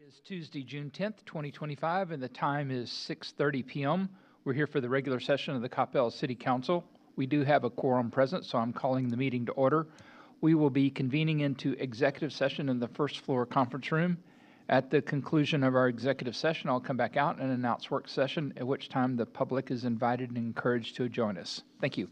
Is Tuesday, June 10th, 2025, and the time is 6:30 p.m. We're here for the regular session of the Coppell City Council. We do have a quorum present, so I'm calling the meeting to order. We will be convening into executive session in the first floor conference room. At the conclusion of our executive session, I'll come back out and announce work session, at which time the public is invited and encouraged to join us. Thank you.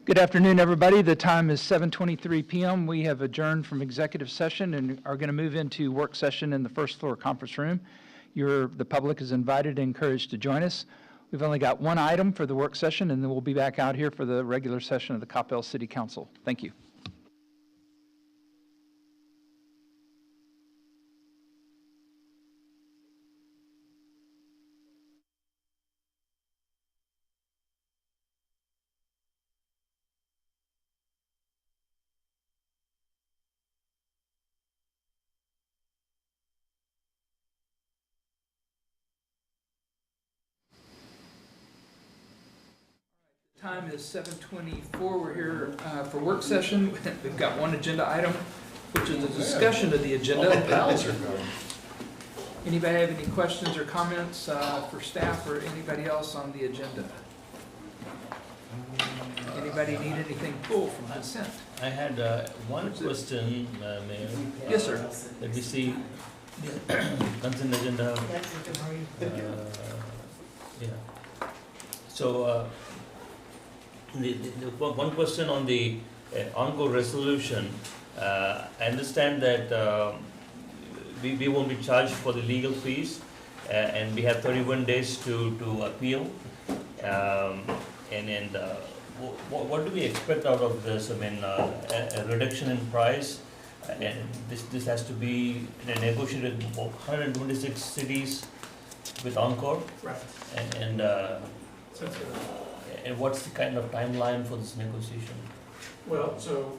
Good afternoon, everybody. The time is 7:23 p.m. We have adjourned from executive session and are going to move into work session in the first floor conference room. The public is invited and encouraged to join us. We've only got one item for the work session, and then we'll be back out here for the regular session of the Coppell City Council. Thank you. Time is 7:24. We're here for work session. We've got one agenda item, which is a discussion of the agenda. All the pals are going. Anybody have any questions or comments for staff or anybody else on the agenda? Anybody need anything pulled from consent? I had one question, Mayor. Yes, sir. Let me see. Consent agenda. Yeah. So, the one question on the Encore resolution. I understand that we won't be charged for the legal fees, and we have 31 days to appeal. What do we expect out of this? I mean, a reduction in price, and this has to be negotiated with 126 cities with Encore. Right. And what's the kind of timeline for this negotiation? Well, so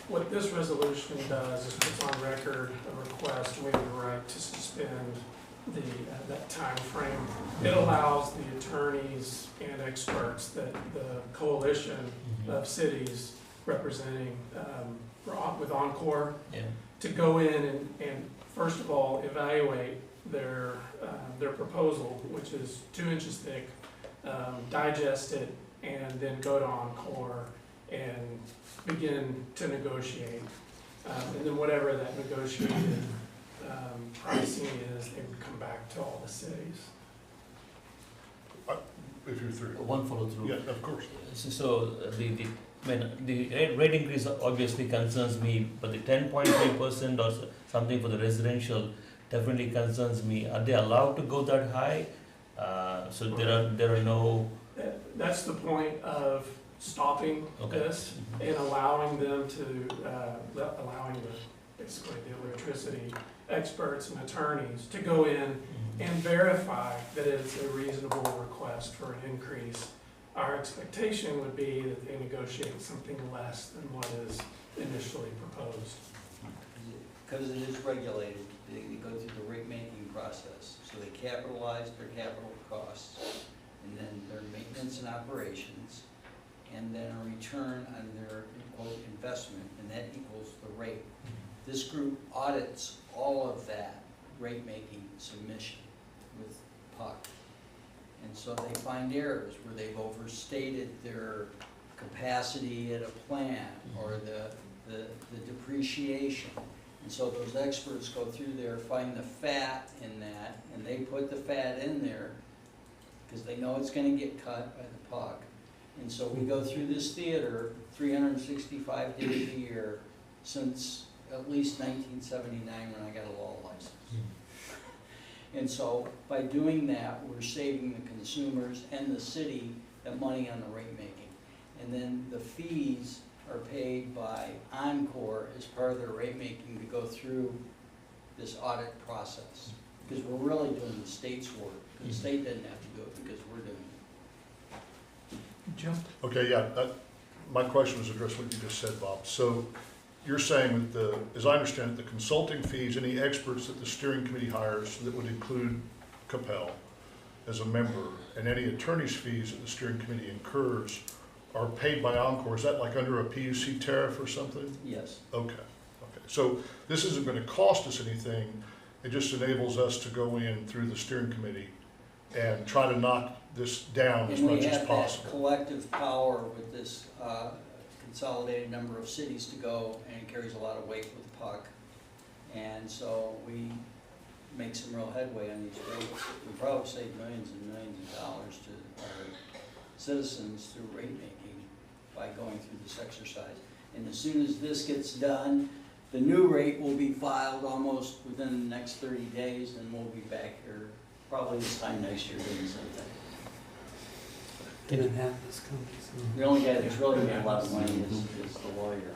what this resolution does is puts on record a request, we have the right to suspend that time frame. It allows the attorneys and experts that the coalition of cities representing with Encore to go in and first of all evaluate their proposal, which is 2 inches thick, digest it, and then go to Encore and begin to negotiate. And then whatever that negotiated pricing is, they would come back to all the cities. If you're through. One follow through. Yeah, of course. So the rate increase obviously concerns me, but the 10.3% or something for the residential definitely concerns me. Are they allowed to go that high? So there are no. That's the point of stopping this and allowing them to basically the electricity experts and attorneys to go in and verify that it's a reasonable request for an increase. Our expectation would be that they negotiate something less than what is initially proposed. Because it is regulated, they go through the rate-making process. So they capitalize their capital costs, and then their maintenance and operations, and then a return on their, quote, investment, and that equals the rate. This group audits all of that rate-making submission with PUC. And so they find errors where they've overstated their capacity at a plant or the depreciation. And so those experts go through there, find the fat in that, and they put the fat in there because they know it's going to get cut by the PUC. And so we go through this theater 365 days a year since at least 1979 when I got a law license. And so by doing that, we're saving the consumers and the city that money on the rate making. And then the fees are paid by Encore as part of their rate making to go through this audit process. Because we're really doing the state's work. The state doesn't have to do it because we're doing it. Jim? Okay, yeah, my question was addressed what you just said, Bob. So you're saying that as I understand it, the consulting fees, any experts that the steering committee hires, that would include Coppell as a member, and any attorney's fees that the steering committee incurs are paid by Encore. Is that like under a PUC tariff or something? Yes. Okay. So this isn't going to cost us anything. It just enables us to go in through the steering committee and try to knock this down as much as possible. And we have that collective power with this consolidated number of cities to go, and it carries a lot of weight with PUC. And so we make some real headway on these rates. We probably save millions and millions of dollars to our citizens through rate making by going through this exercise. And as soon as this gets done, the new rate will be filed almost within the next 30 days, and we'll be back here probably this time next year doing the same thing. Didn't have this company. The only guy that's really made a lot of money is the lawyer.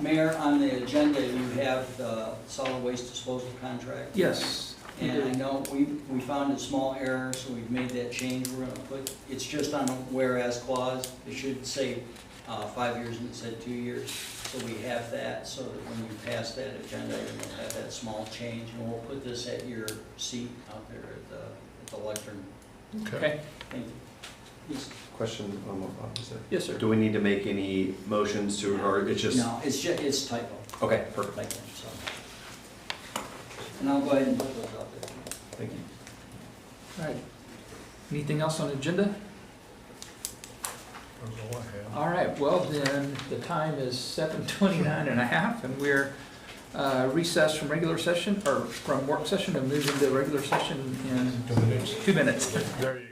Mayor, on the agenda, you have the solid waste disposal contract. Yes. we And I do. know we found a small error, so we've made that change. We're gonna put, it's just on a whereas clause. It should say 5 years and it said 2 years. So we have that, so that when you pass that agenda, you'll have that small change. And we'll put this at your seat out there at the lectern. Okay. Thank you. Yes. Question on what Bob said. Yes, sir. Do we need to make any motions to, or it's just? No, it's typo. Okay, perfect. Typo, so. And I'll go ahead and put those out there. Thank you. All right. Anything else on the agenda? That's all I have. All right, well then, the time is 7:29 and a half, and we're recessed from regular session, or from work session, and move into regular session in 2 minutes. There you go.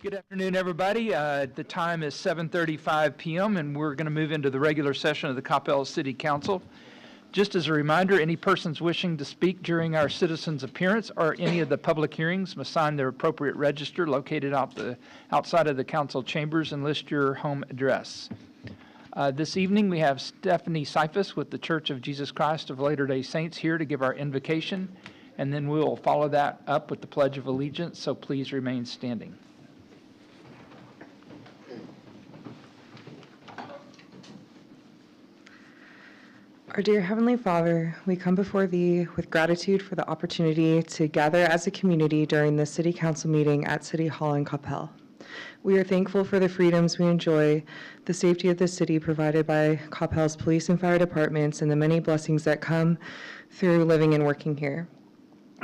Good afternoon, everybody. The time is 7:35 p.m., and we're going to move into the regular session of the Coppell City Council. Just as a reminder, any persons wishing to speak during our citizens' appearance or any of the public hearings must sign their appropriate register located outside of the council chambers and list your home address. This evening, we have Stephanie Cephas with the Church of Jesus Christ of Latter-day Saints here to give our invocation, and then we'll follow that up with the Pledge of Allegiance, so please remain standing. Our dear Heavenly Father, we come before Thee with gratitude for the opportunity to gather as a community during the City Council meeting at City Hall in Coppell. We are thankful for the freedoms we enjoy, the safety of the city provided by Coppell's police and fire departments, and the many blessings that come through living and working here.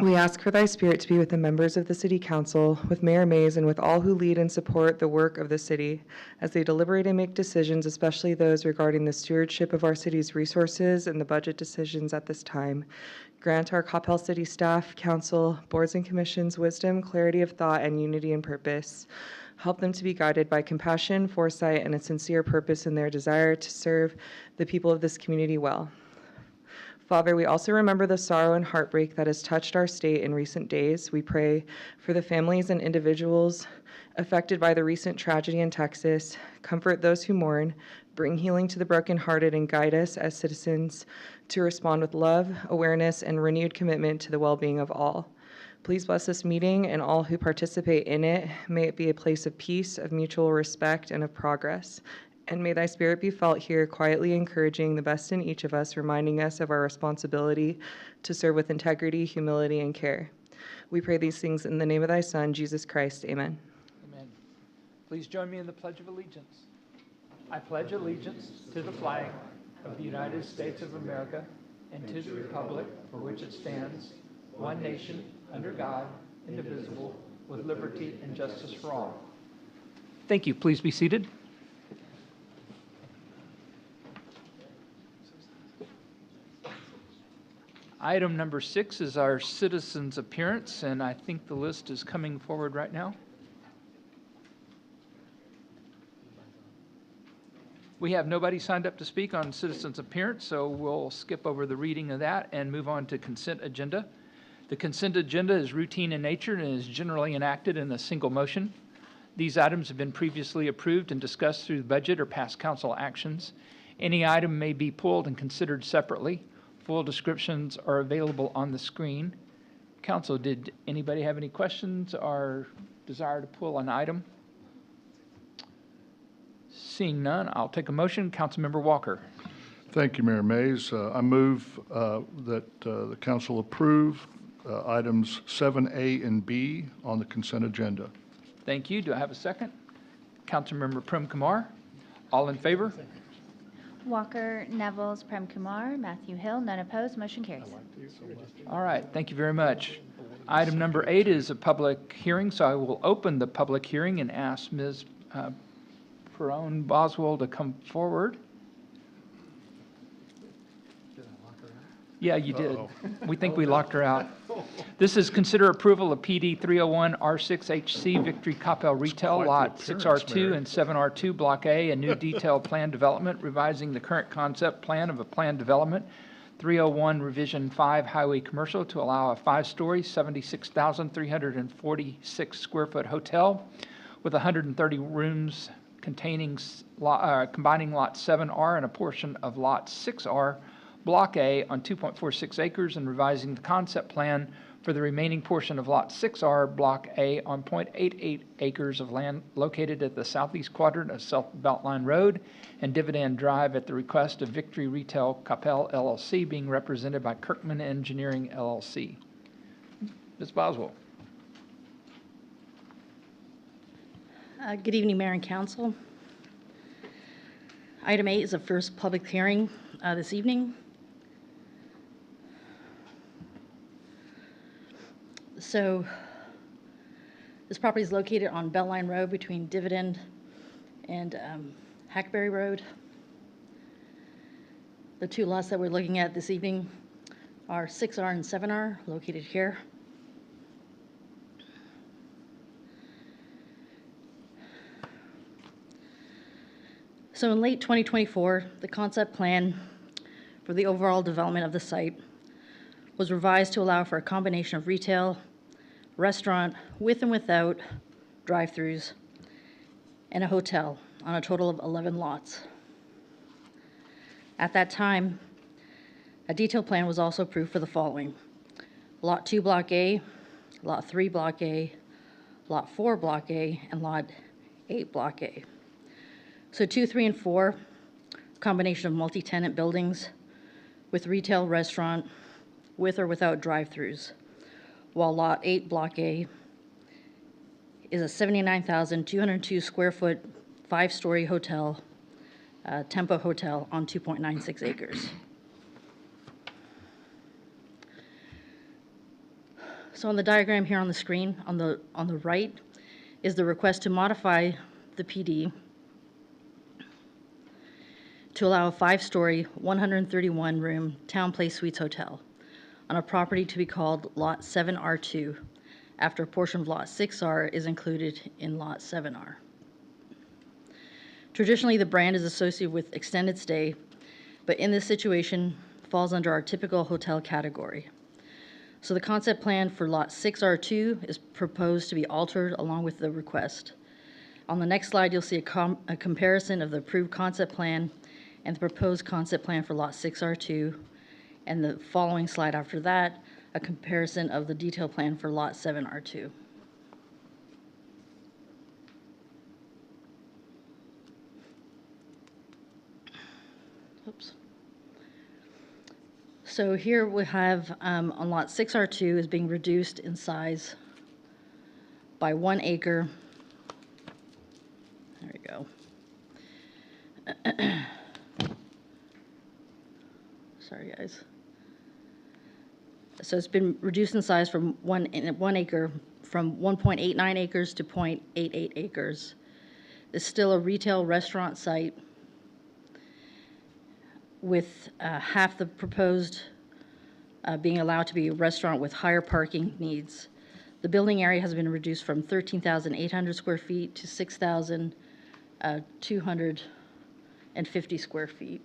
We ask for Thy Spirit to be with the members of the City Council, with Mayor Mays, and with all who lead and support the work of the city as they deliberate and make decisions, especially those regarding the stewardship of our city's resources and the budget decisions at this time. Grant our Coppell City staff, council, boards and commissions wisdom, clarity of thought, and unity in purpose. Help them to be guided by compassion, foresight, and a sincere purpose in their desire to serve the people of this community well. Father, we also remember the sorrow and heartbreak that has touched our state in recent days. We pray for the families and individuals affected by the recent tragedy in Texas. Comfort those who mourn, bring healing to the brokenhearted, and guide us as citizens to respond with love, awareness, and renewed commitment to the well-being of all. Please bless this meeting and all who participate in it. May it be a place of peace, of mutual respect, and of progress. And may Thy Spirit be felt here, quietly encouraging the best in each of us, reminding us of our responsibility to serve with integrity, humility, and care. We pray these things in the name of Thy Son, Jesus Christ. Amen. Amen. Please join me in the Pledge of Allegiance. I pledge allegiance to the flag of the United States of America and to the republic for which it stands, one nation, under God, indivisible, with liberty and justice for all. Thank you. Please be seated. Item number 6 is our citizens' appearance, and I think the list is coming forward right now. We have nobody signed up to speak on citizens' appearance, so we'll skip over the reading of that and move on to consent agenda. The consent agenda is routine in nature and is generally enacted in a single motion. These items have been previously approved and discussed through the budget or past council actions. Any item may be pulled and considered separately. Full descriptions are available on the screen. Council, did anybody have any questions or desire to pull an item? Seeing none, I'll take a motion. Councilmember Walker. Thank you, Mayor Mays. I move that the council approve items 7A and B on the consent agenda. Thank you. Do I have a second? Councilmember Prem Kumar. All in favor? Walker, Neville's, Prem Kumar, Matthew Hill, none opposed, motion carries. All right, thank you very much. Item number 8 is a public hearing, so I will open the public hearing and ask Ms. Perone Boswell to come forward. Yeah, you did. We think we locked her out. This is consider approval of PD 301 R6HC Victory Coppell Retail quite Lot the appearance, 6R2 Mary. and 7R2 Block A, a new detailed plan development, revising the current concept plan of a plan development, 301 Revision 5 Highway Commercial to allow a 5-story, 76,346 square foot hotel with 130 rooms containing combining Lot 7R and a portion of Lot 6R Block A on 2.46 acres and revising the concept plan for the remaining portion of Lot 6R Block A on 0.88 acres of land located at the southeast quadrant of South Beltline Road and Dividend Drive at the request of Victory Retail Coppell LLC, being represented by Kirkman Engineering LLC. Ms. Boswell. Good evening, Mayor and Council. Item 8 is the first public hearing this evening. So this property is located on Beltline Road between Dividend and Hackberry Road. The two lots that we're looking at this evening are 6R and 7R, located here. So in late 2024, the concept plan for the overall development of the site was revised to allow for a combination of retail, restaurant, with and without drive-throughs, and a hotel on a total of 11 lots. At that time, a detailed plan was also approved for the following: Lot 2 Block A, Lot 3 Block A, Lot 4 Block A, and Lot 8 Block A. So 2, 3, and 4, combination of multi-tenant buildings with retail, restaurant, with or without drive-throughs, while Lot 8 Block A is a 79,202 square foot, 5-story hotel, Tempo Hotel on 2.96 acres. So on the diagram here on the screen, on the right, is the request to modify the PD to allow a 5-story, 131-room Town Place Suites Hotel on a property to be called Lot 7R2, after a portion of Lot 6R is included in Lot 7R. Traditionally, the brand is associated with extended stay, but in this situation falls under our typical hotel category. So the concept plan for Lot 6R2 is proposed to be altered along with the request. On the next slide, you'll see a comparison of the approved concept plan and the proposed concept plan for Lot 6R2, and the following slide after that, a comparison of the detailed plan for Lot 7R2. Oops. So here we have on Lot 6R2 is being reduced in size by 1 acre. There we go. Sorry, guys. So it's been reduced in size from 1 acre, from 1.89 acres to 0.88 acres. It's still a retail restaurant site with half the proposed being allowed to be a restaurant with higher parking needs. The building area has been reduced from 13,800 square feet to 6,250 square feet.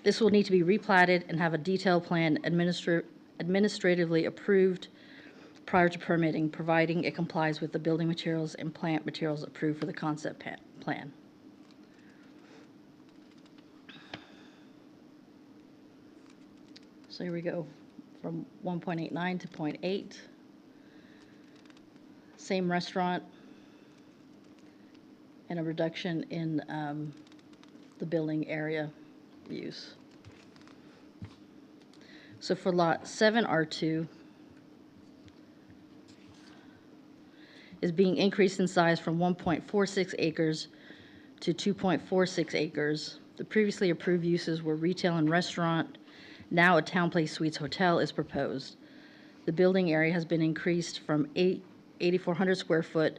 This will need to be replatted and have a detailed plan administratively approved prior to permitting, providing it complies with the building materials and plant materials approved for the concept plan. So here we go, from 1.89 to 0.8. Same restaurant, and a reduction in the building area use. So for Lot 7R2 is being increased in size from 1.46 acres to 2.46 acres. The previously approved uses were retail and restaurant. Now a Town Place Suites Hotel is proposed. The building area has been increased from 8,400 square foot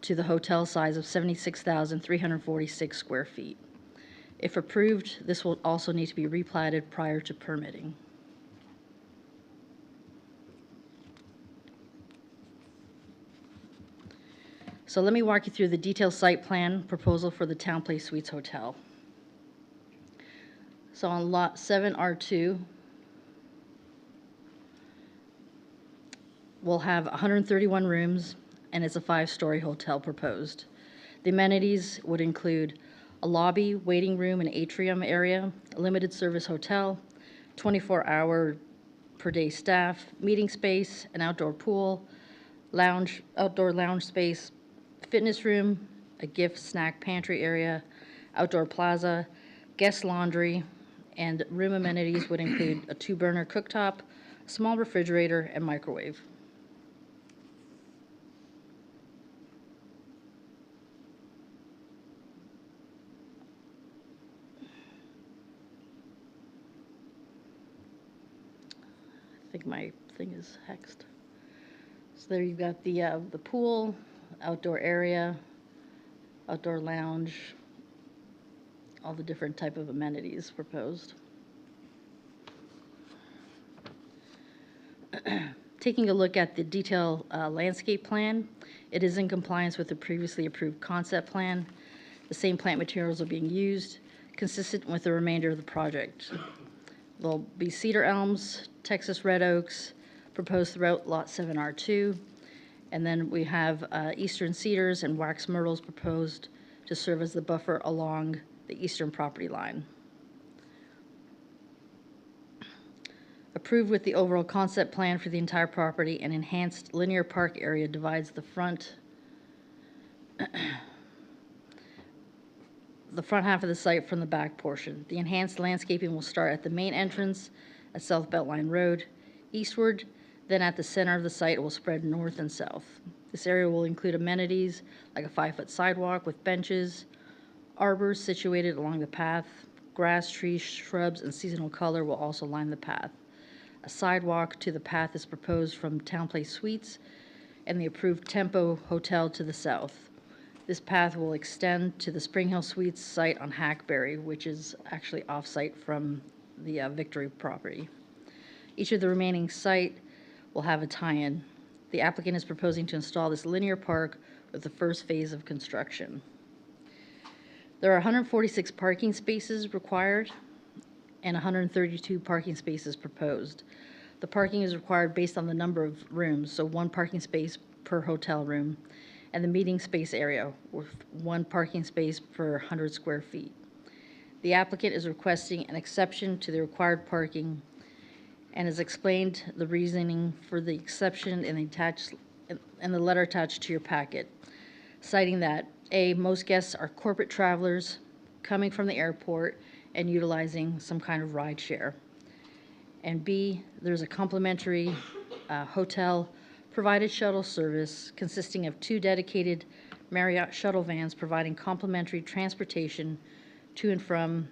to the hotel size of 76,346 square feet. If approved, this will also need to be replatted prior to permitting. So let me walk you through the detailed site plan proposal for the Town Place Suites Hotel. So on Lot 7R2, we'll have 131 rooms, and it's a 5-story hotel proposed. The amenities would include a lobby, waiting room, and atrium area, a limited service hotel, 24-hour per day staff, meeting space, an outdoor pool, lounge, outdoor lounge space, fitness room, a gift snack pantry area, outdoor plaza, guest laundry, and room amenities would include a 2-burner cooktop, a small refrigerator, and microwave. I think my thing is hexed. So there you've got the pool, outdoor area, outdoor lounge, all the different type of amenities proposed. Taking a look at the detailed landscape plan, It is in compliance with the previously approved concept plan. The same plant materials are being used, consistent with the remainder of the project. There'll be cedar elms, Texas red oaks, proposed throughout Lot 7R2. And then we have eastern cedars and wax myrtles proposed to serve as the buffer along the eastern property line. Approved with the overall concept plan for the entire property, an enhanced linear park area divides the front half of the site from the back portion. The enhanced landscaping will start at the main entrance at South Beltline Road, eastward, then at the center of the site it will spread north and south. This area will include amenities like a 5-foot sidewalk with benches, arbors situated along the path, grass, trees, shrubs, and seasonal color will also line the path. A sidewalk to the path is proposed from Town Place Suites and the approved Tempo Hotel to the south. This path will extend to the Spring Hill Suites site on Hackberry, which is actually off-site from the Victory property. Each of the remaining site will have a tie-in. The applicant is proposing to install this linear park with the first phase of construction. There are 146 parking spaces required and 132 parking spaces proposed. The parking is required based on the number of rooms, so 1 parking space per hotel room, and the meeting space area with 1 parking space per 100 square feet. The applicant is requesting an exception to the required parking and has explained the reasoning for the exception in the letter attached to your packet, citing that A, most guests are corporate travelers coming from the airport and utilizing some kind of ride share. And B, there's a complimentary hotel provided shuttle service consisting of 2 dedicated Marriott shuttle vans providing complimentary transportation to and from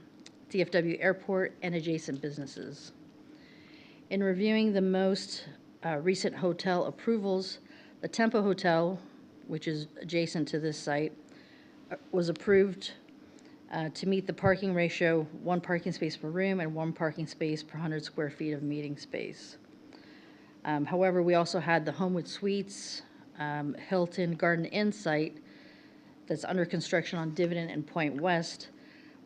DFW Airport and adjacent businesses. In reviewing the most recent hotel approvals, the Tempo Hotel, which is adjacent to this site, was approved to meet the parking ratio, 1 parking space per room and 1 parking space per 100 square feet of meeting space. However, we also had the Homewood Suites, Hilton Garden Inn site that's under construction on Dividend and Point West,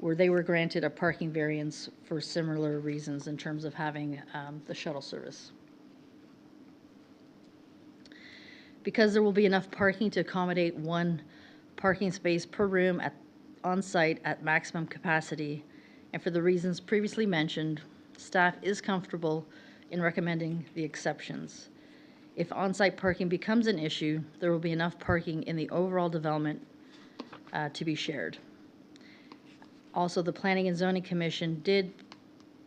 where they were granted a parking variance for similar reasons in terms of having the shuttle service. Because there will be enough parking to accommodate 1 parking space per room on site at maximum capacity, and for the reasons previously mentioned, staff is comfortable in recommending the exceptions. If on-site parking becomes an issue, there will be enough parking in the overall development to be shared. Also, the Planning and Zoning Commission did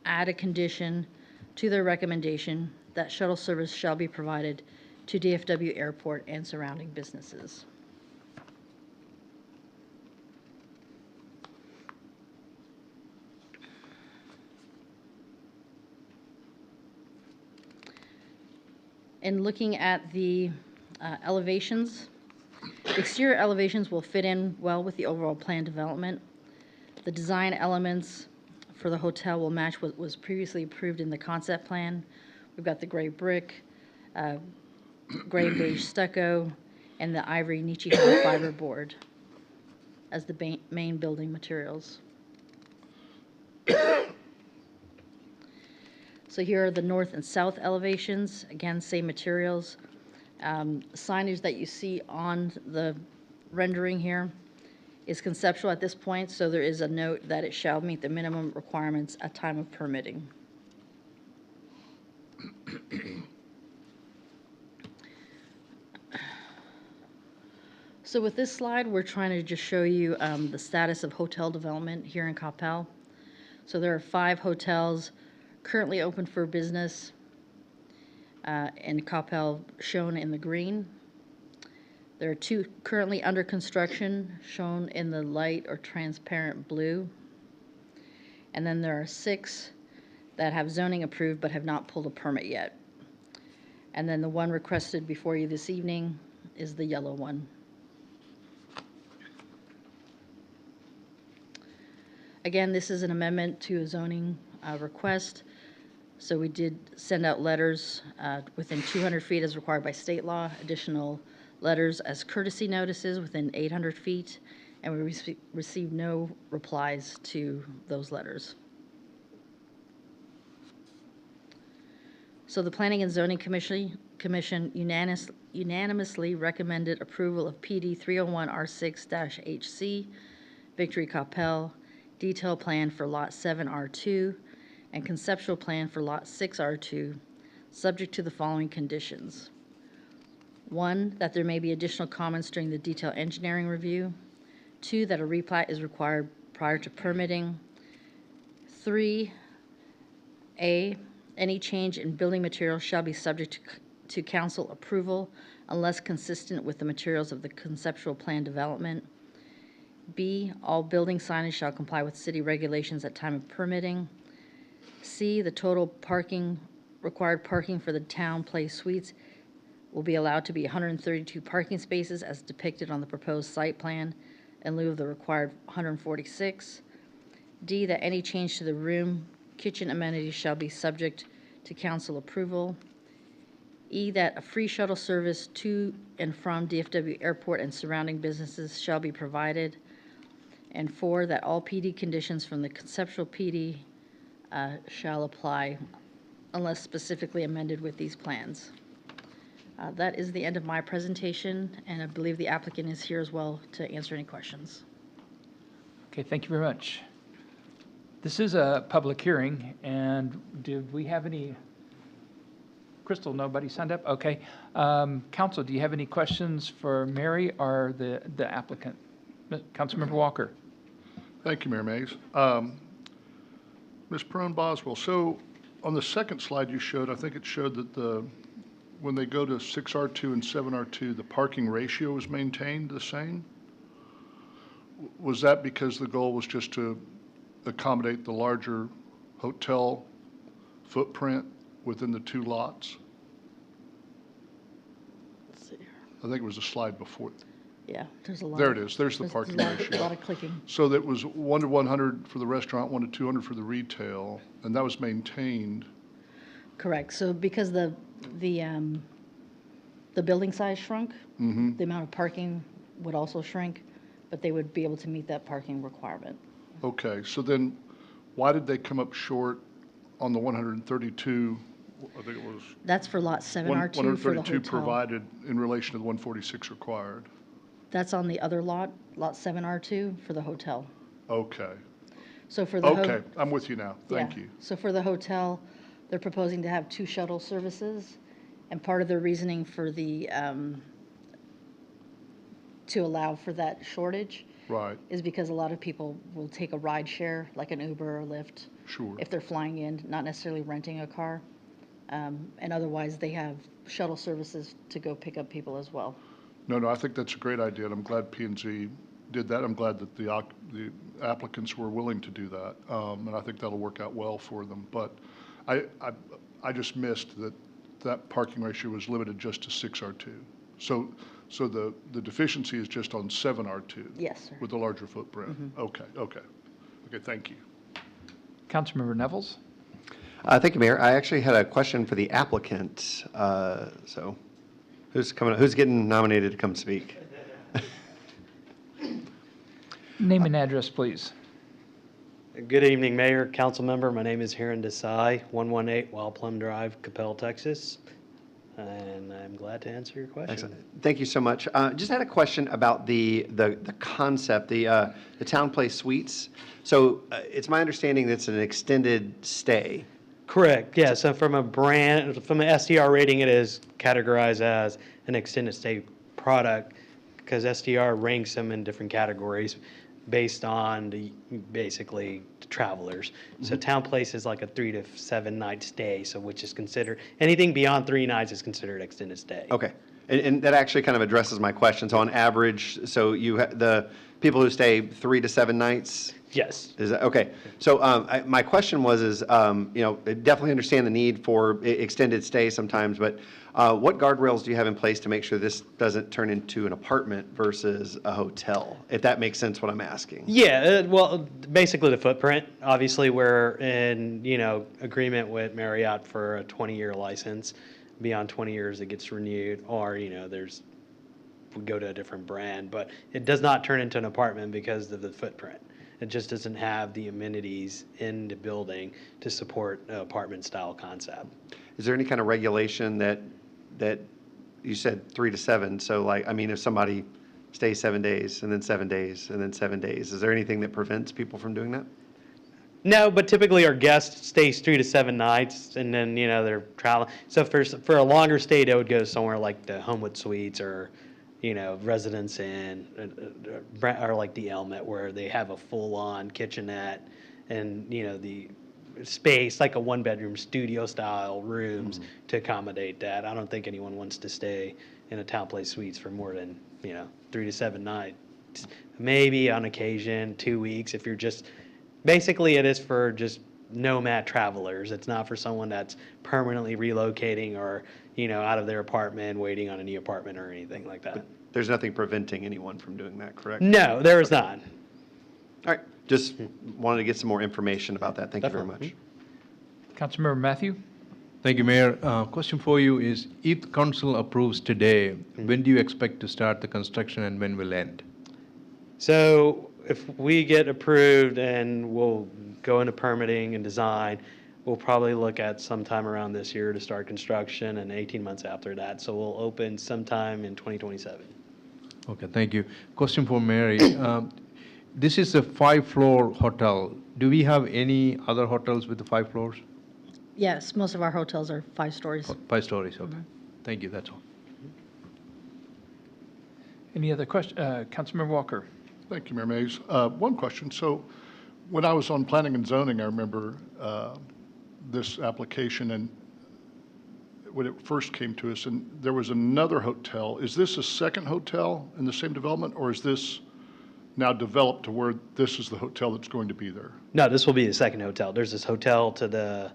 add a condition to their recommendation that shuttle service shall be provided to DFW Airport and surrounding businesses. In looking at the elevations, exterior elevations will fit in well with the overall plan development. The design elements for the hotel will match what was previously approved in the concept plan. We've got the gray brick, gray beige stucco, and the ivory Nichihara fiber board as the main building materials. So here are the north and south elevations. Again, same materials. Signage that you see on the rendering here is conceptual at this point, so there is a note that it shall meet the minimum requirements at time of permitting. So with this slide, we're trying to just show you the status of hotel development here in Coppell. So there are 5 hotels currently open for business in Coppell, shown in the green. There are 2 currently under construction, shown in the light or transparent blue. And then there are 6 that have zoning approved but have not pulled a permit yet. And then the one requested before you this evening is the yellow one. Again, this is an amendment to a zoning request. So we did send out letters within 200 feet as required by state law, additional letters as courtesy notices within 800 feet, and we received no replies to those letters. So the Planning and Zoning Commission unanimously recommended approval of PD 301R6-HC, Victory Coppell, detail plan for Lot 7R2, and conceptual plan for Lot 6R2, subject to the following conditions. 1, that there may be additional comments during the detail engineering review. 2, that a replat is required prior to permitting. 3, any change in building materials shall be subject to council approval unless consistent with the materials of the conceptual plan development. B, all building signage shall comply with city regulations at time of permitting. C, the total required parking for the town place suites will be allowed to be 132 parking spaces as depicted on the proposed site plan in lieu of the required 146. D, that any change to the room, kitchen amenities shall be subject to council approval. E, that a free shuttle service to and from DFW Airport and surrounding businesses shall be provided. And 4, that all PD conditions from the conceptual PD shall apply unless specifically amended with these plans. That is the end of my presentation, and I believe the applicant is here as well to answer any questions. Okay, thank you very much. This is a public hearing, and did we have any, Crystal, nobody signed up? Okay. Council, do you have any questions for Mary or the applicant? Councilmember Walker. Thank you, Mayor Mays. Ms. Perone-Boswell, so on the second slide you showed, I think it showed that when they go to 6R2 and 7R2, the parking ratio is maintained the same? Was that because the goal was just to accommodate the larger hotel footprint within the two lots? Let's see. I think it was a slide before. Yeah, there's a lot. There it is. There's the parking a ratio. lot of clicking. So that was 1 to 100 for the restaurant, 1 to 200 for the retail, and that was maintained. Correct. So because the building size shrunk, the amount of parking would also shrink, but they would be able to meet that parking requirement. Okay, so then why did they come up short on the 132? I think it was That's for lot 7R2 for the 132 hotel. provided in relation to the 146 required. That's on the other lot 7R2 for the hotel. Okay, So for the okay, I'm with you now. Thank Yeah. you. So for the hotel, they're proposing to have 2 shuttle services, and part of their reasoning for the, to allow for that shortage Right, is because a lot of people will take a ride share, like an Uber or Lyft, sure. if they're flying in, not necessarily renting a car. And otherwise, they have shuttle services to go pick up people as well. No, I think that's a great idea, and I'm glad P&Z did that. I'm glad that the applicants were willing to do that, and I think that'll work out well for them. But I just missed that parking ratio was limited just to 6R2. So the deficiency is just on 7R2? Yes, sir. With the larger footprint? Okay, thank you. Councilmember Nevels. Thank you, Mayor. I actually had a question for the applicant. So who's getting nominated to come speak? Name and address, please. Good evening, Mayor, Council Member. My name is Hiran Desai, 118 Wild Plum Drive, Coppell, Texas. And I'm glad to answer your question. Excellent. Thank you so much. Just had a question about the concept, the Town Place Suites. So it's my understanding that it's an extended stay. Correct, yeah. So from an SDR rating, it is categorized as an extended stay product because SDR ranks them in different categories based on basically the travelers. So Town Place is like a 3 to 7 night stay, so which is considered, anything beyond 3 nights is considered extended stay. Okay. And that actually kind of addresses my question. So on average, so the people who stay 3 to 7 nights? Yes. Is that, okay. So my question was, I definitely understand the need for extended stay sometimes, but what guardrails do you have in place to make sure this doesn't turn into an apartment versus a hotel, if that makes sense what I'm asking? Yeah, well, basically the footprint. Obviously, we're in, agreement with Marriott for a 20-year license. Beyond 20 years, it gets renewed, or, there's we go to a different brand. But it does not turn into an apartment because of the footprint. It just doesn't have the amenities in the building to support an apartment-style concept. Is there any kind of regulation that you said 3 to 7? So like, I mean, if somebody stays 7 days and then 7 days and then 7 days, is there anything that prevents people from doing that? No, but typically our guest stays 3 to 7 nights, and then, you know, they're traveling. So for a longer stay, they would go somewhere like the Homewood Suites or, you know, Residence Inn, or like the Elmet, where they have a full-on kitchenette and, you know, the space, like a one-bedroom studio-style rooms to accommodate that. I don't think anyone wants to stay in a Town Place Suites for more than, you know, 3 to 7 nights. Maybe on occasion, 2 weeks, if you're just, basically it is for just nomad travelers. It's not for someone that's permanently relocating or, you know, out of their apartment, waiting on a new apartment or anything like that. There's nothing preventing anyone from doing that, correct? No, there is not. All right, just wanted to get some more information about that. Thank you very much. Councilmember Matthew? Thank you, Mayor. Question for you is, if the council approves today, when do you expect to start the construction and when will end? So if we get approved and we'll go into permitting and design, we'll probably look at sometime around this year to start construction and 18 months after that. So we'll open sometime in 2027. Okay, thank you. Question for Mary. This is a 5-floor hotel. Do we have any other hotels with the 5 floors? Yes, most of our hotels are 5 stories. 5 stories, okay. Thank you, that's all. Any other question? Councilmember Walker? Thank you, Mayor Mays. One question. So when I was on planning and zoning, I remember this application, and when it first came to us, and there was another hotel. Is this a second hotel in the same development, or is this now developed to where this is the hotel that's going to be there? No, this will be the second hotel. There's this hotel to the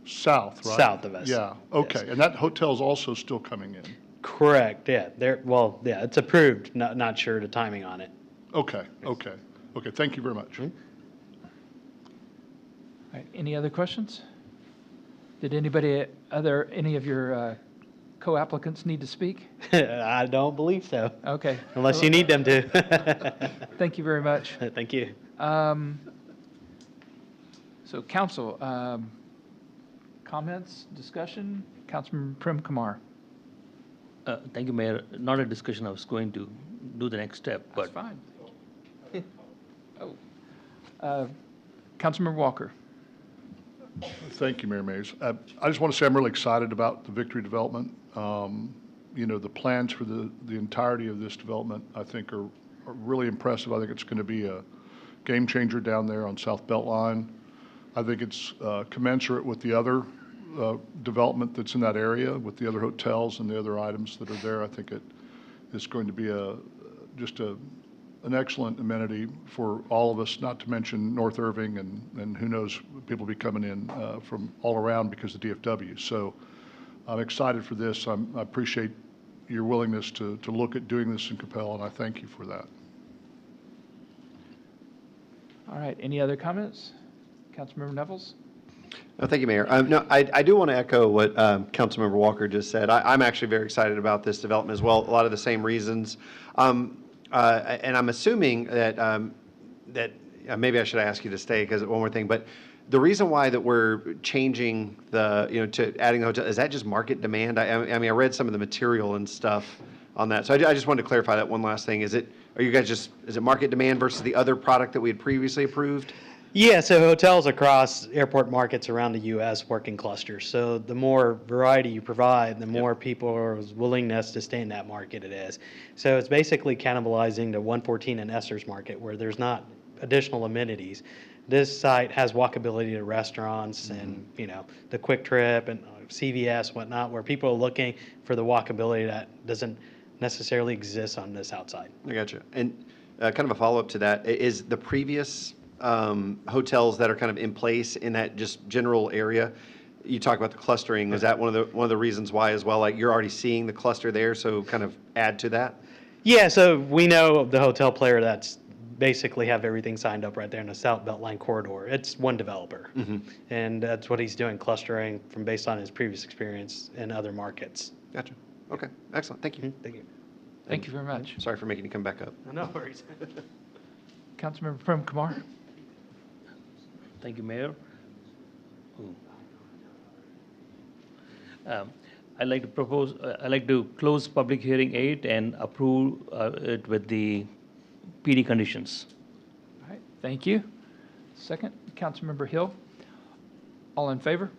South, right? south of us. Yeah, okay. Yes. And that hotel's also still coming in? Correct, yeah. Well, yeah, it's approved, not sure the timing on it. Okay, okay. Okay, thank you very much. All right, any other questions? Did any of your co-applicants need to speak? I don't believe so, Okay. unless you need them to. Thank you very much. Thank you. So council, comments, discussion? Councilman Prem Kumar. Thank you, Mayor. Not a discussion, I was going to do the next step, That's but fine. Councilmember Walker. Thank you, Mayor Mays. I just want to say I'm really excited about the Victory development. You know, the plans for the entirety of this development, I think, are really impressive. I think it's going to be a game changer down there on South Beltline. I think it's commensurate with the other development that's in that area, with the other hotels and the other items that are there. I think it is going to be just an excellent amenity for all of us, not to mention North Irving, and who knows, people will be coming in from all around because of the DFW. So I'm excited for this. I appreciate your willingness to look at doing this in Coppell, and I thank you for that. All right, any other comments? Councilmember Nevels? No, thank you, Mayor. No, I do want to echo what Councilmember Walker just said. I'm actually very excited about this development as well, a lot of the same reasons. And I'm assuming that, maybe I should ask you to stay, because one more thing, but the reason why that we're changing to adding the hotel, is that just market demand? I mean, I read some of the material and stuff on that. So I just wanted to clarify that one last thing. Is it market demand versus the other product that we had previously approved? Yeah, so hotels across airport markets around the U.S. work in clusters. So the more variety you provide, the more people's willingness to stay in that market it is. So it's basically cannibalizing the 114 and Esther's market, where there's not additional amenities. This site has walkability to restaurants and, the Quick Trip and CVS, whatnot, where people are looking for the walkability that doesn't necessarily exist on this outside. I got you. And kind of a follow-up to that, is the previous hotels that are kind of in place in that just general area, you talk about the clustering, is that one of the reasons why as well? Like, you're already seeing the cluster there, so kind of add to that? Yeah, so we know the hotel player that's basically have everything signed up right there in the South Beltline corridor. It's one developer, and that's what he's doing, clustering based on his previous experience in other markets. Gotcha. Okay, excellent. Thank you. Thank you. Thank you very much. Sorry for making you come back up. No worries. Councilmember Prem Kumar. Thank you, Mayor. I'd like to close public hearing 8 and approve it with the PD conditions. All right, thank you. Second, Councilmember Hill. All in favor?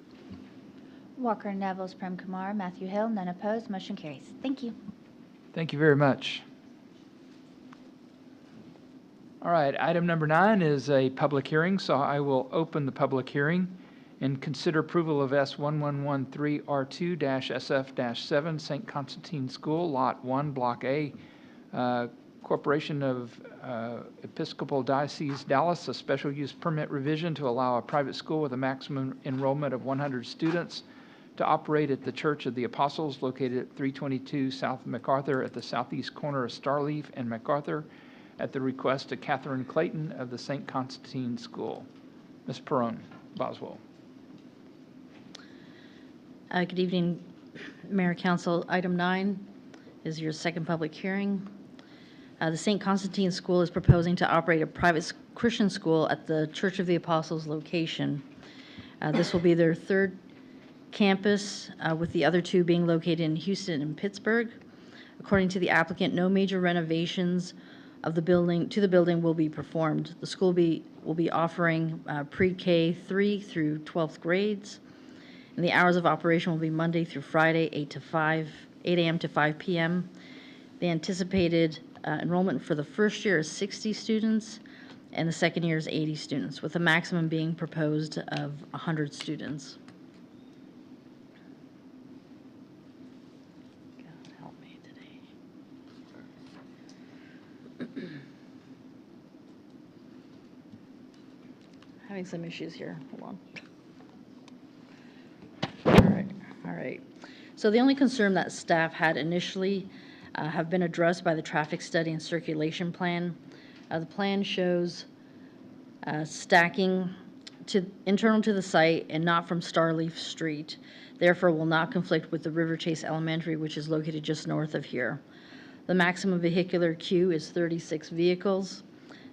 Walker, Neville, Prem Kumar, Matthew Hill, none opposed, motion carries. Thank you. Thank you very much. All right, item number 9 is a public hearing, so I will open the public hearing and consider approval of S1113R2-SF-7, St. Constantine School, Lot 1, Block A, Corporation of Episcopal Diocese Dallas, a special use permit revision to allow a private school with a maximum enrollment of 100 students to operate at the Church of the Apostles located at 322 South MacArthur at the southeast corner of Starleaf and MacArthur at the request of Catherine Clayton of the St. Constantine School. Ms. Perron Boswell. Good evening, Mayor, Council. Item 9 is your second public hearing. The St. Constantine School is proposing to operate a private Christian school at the Church of the Apostles location. This will be their third campus, with the other 2 being located in Houston and Pittsburgh. According to the applicant, no major renovations of the building will be performed. The school will be offering pre-K 3 through 12th grades, and the hours of operation will be Monday through Friday, 8 a.m. to 5 p.m. The anticipated enrollment for the first year is 60 students, and the second year is 80 students, with a maximum being proposed of 100 students. God help me today. Having some issues here. Hold on. All right. So the only concern that staff had initially have been addressed by the traffic study and circulation plan. The plan shows stacking internal to the site and not from Starleaf Street, therefore will not conflict with the River Chase Elementary, which is located just north of here. The maximum vehicular queue is 36 vehicles.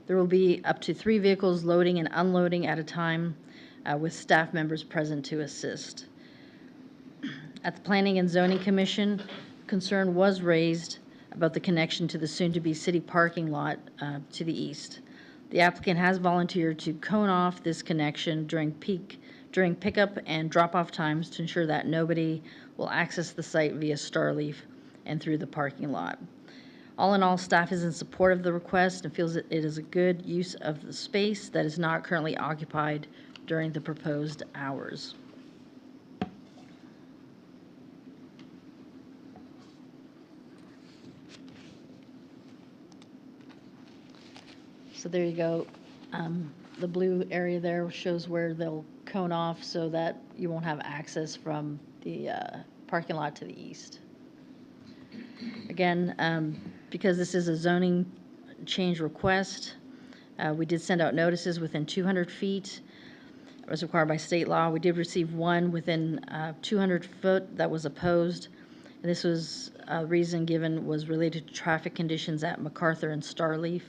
There will be up to 3 vehicles loading and unloading at a time, with staff members present to assist. At the Planning and Zoning Commission, concern was raised about the connection to the soon-to-be city parking lot to the east. The applicant has volunteered to cone off this connection during pickup and drop-off times to ensure that nobody will access the site via Starleaf and through the parking lot. All in all, staff is in support of the request and feels that it is a good use of the space that is not currently occupied during the proposed hours. So there you go. The blue area there shows where they'll cone off so that you won't have access from the parking lot to the east. Again, because this is a zoning change request, we did send out notices within 200 feet. It was required by state law. We did receive one within 200 foot that was opposed. And this was reason given was related to traffic conditions at MacArthur and Starleaf.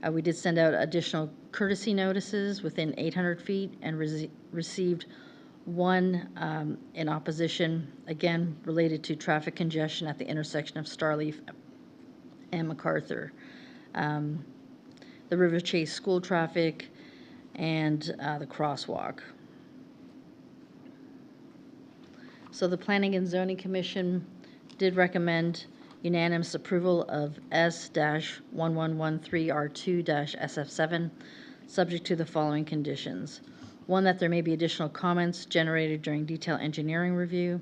We did send out additional courtesy notices within 800 feet and received one in opposition, again related to traffic congestion at the intersection of Starleaf and MacArthur. The River Chase school traffic and the crosswalk. So the Planning and Zoning Commission did recommend unanimous approval of S-1113R2-SF7, subject to the following conditions. 1, that there may be additional comments generated during detailed engineering review.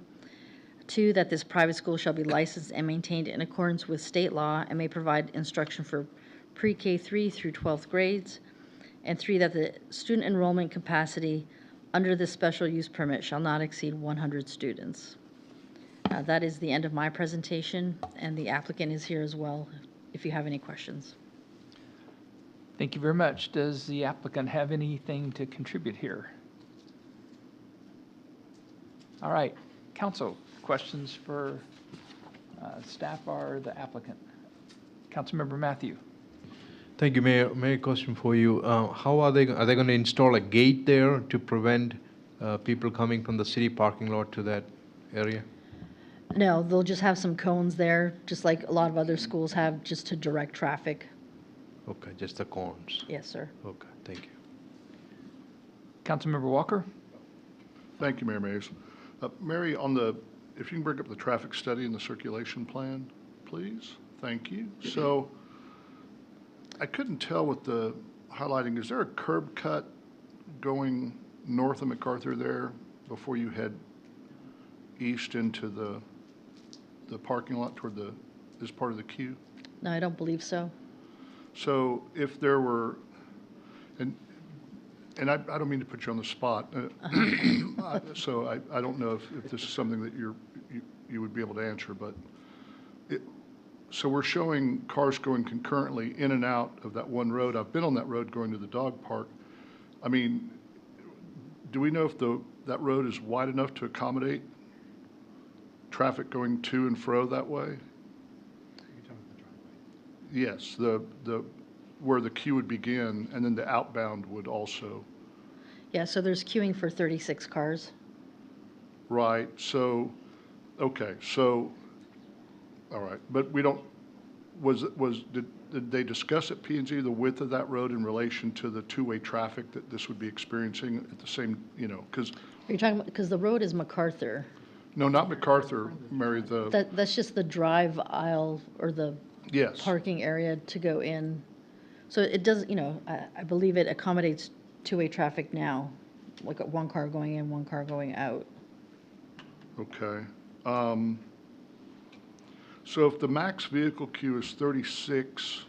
2, that this private school shall be licensed and maintained in accordance with state law and may provide instruction for pre-K 3 through 12th grades. And 3, that the student enrollment capacity under this special use permit shall not exceed 100 students. That is the end of my presentation, and the applicant is here as well if you have any questions. Thank you very much. Does the applicant have anything to contribute here? All right, council, questions for staff or the applicant? Councilmember Matthew. Thank you, Mayor. Mayor, question for you. How are they going to install a gate there to prevent people coming from the city parking lot to that area? No, they'll just have some cones there, just like a lot of other schools have, just to direct traffic. Okay, just the cones. Yes, sir. Okay, thank you. Councilmember Walker. Thank you, Mayor Mays. Mary, if you can bring up the traffic study and the circulation plan, please. Thank you. So I couldn't tell with the highlighting, is there a curb cut going north of MacArthur there before you head east into the parking lot toward this part of the queue? No, I don't believe so. So if there were, and I don't mean to put you on the spot, so I don't know if this is something that you would be able to answer, but so we're showing cars going concurrently in and out of that one road. I've been on that road going to the dog park. I mean, do we know if that road is wide enough to accommodate traffic going to and fro that way? Yes, where the queue would begin, and then the outbound would also. Yeah, so there's queuing for 36 cars. Right, so, okay, so, all right, but we don't, did they discuss at P&Z the width of that road in relation to the two-way traffic that this would be experiencing at the same, because. Are you talking about, because the road is MacArthur. No, not MacArthur, Mary, That's just the drive aisle or the yes. parking area to go in. So it does, I believe it accommodates two-way traffic now, like one car going in, one car going out. Okay. So if the max vehicle queue is 36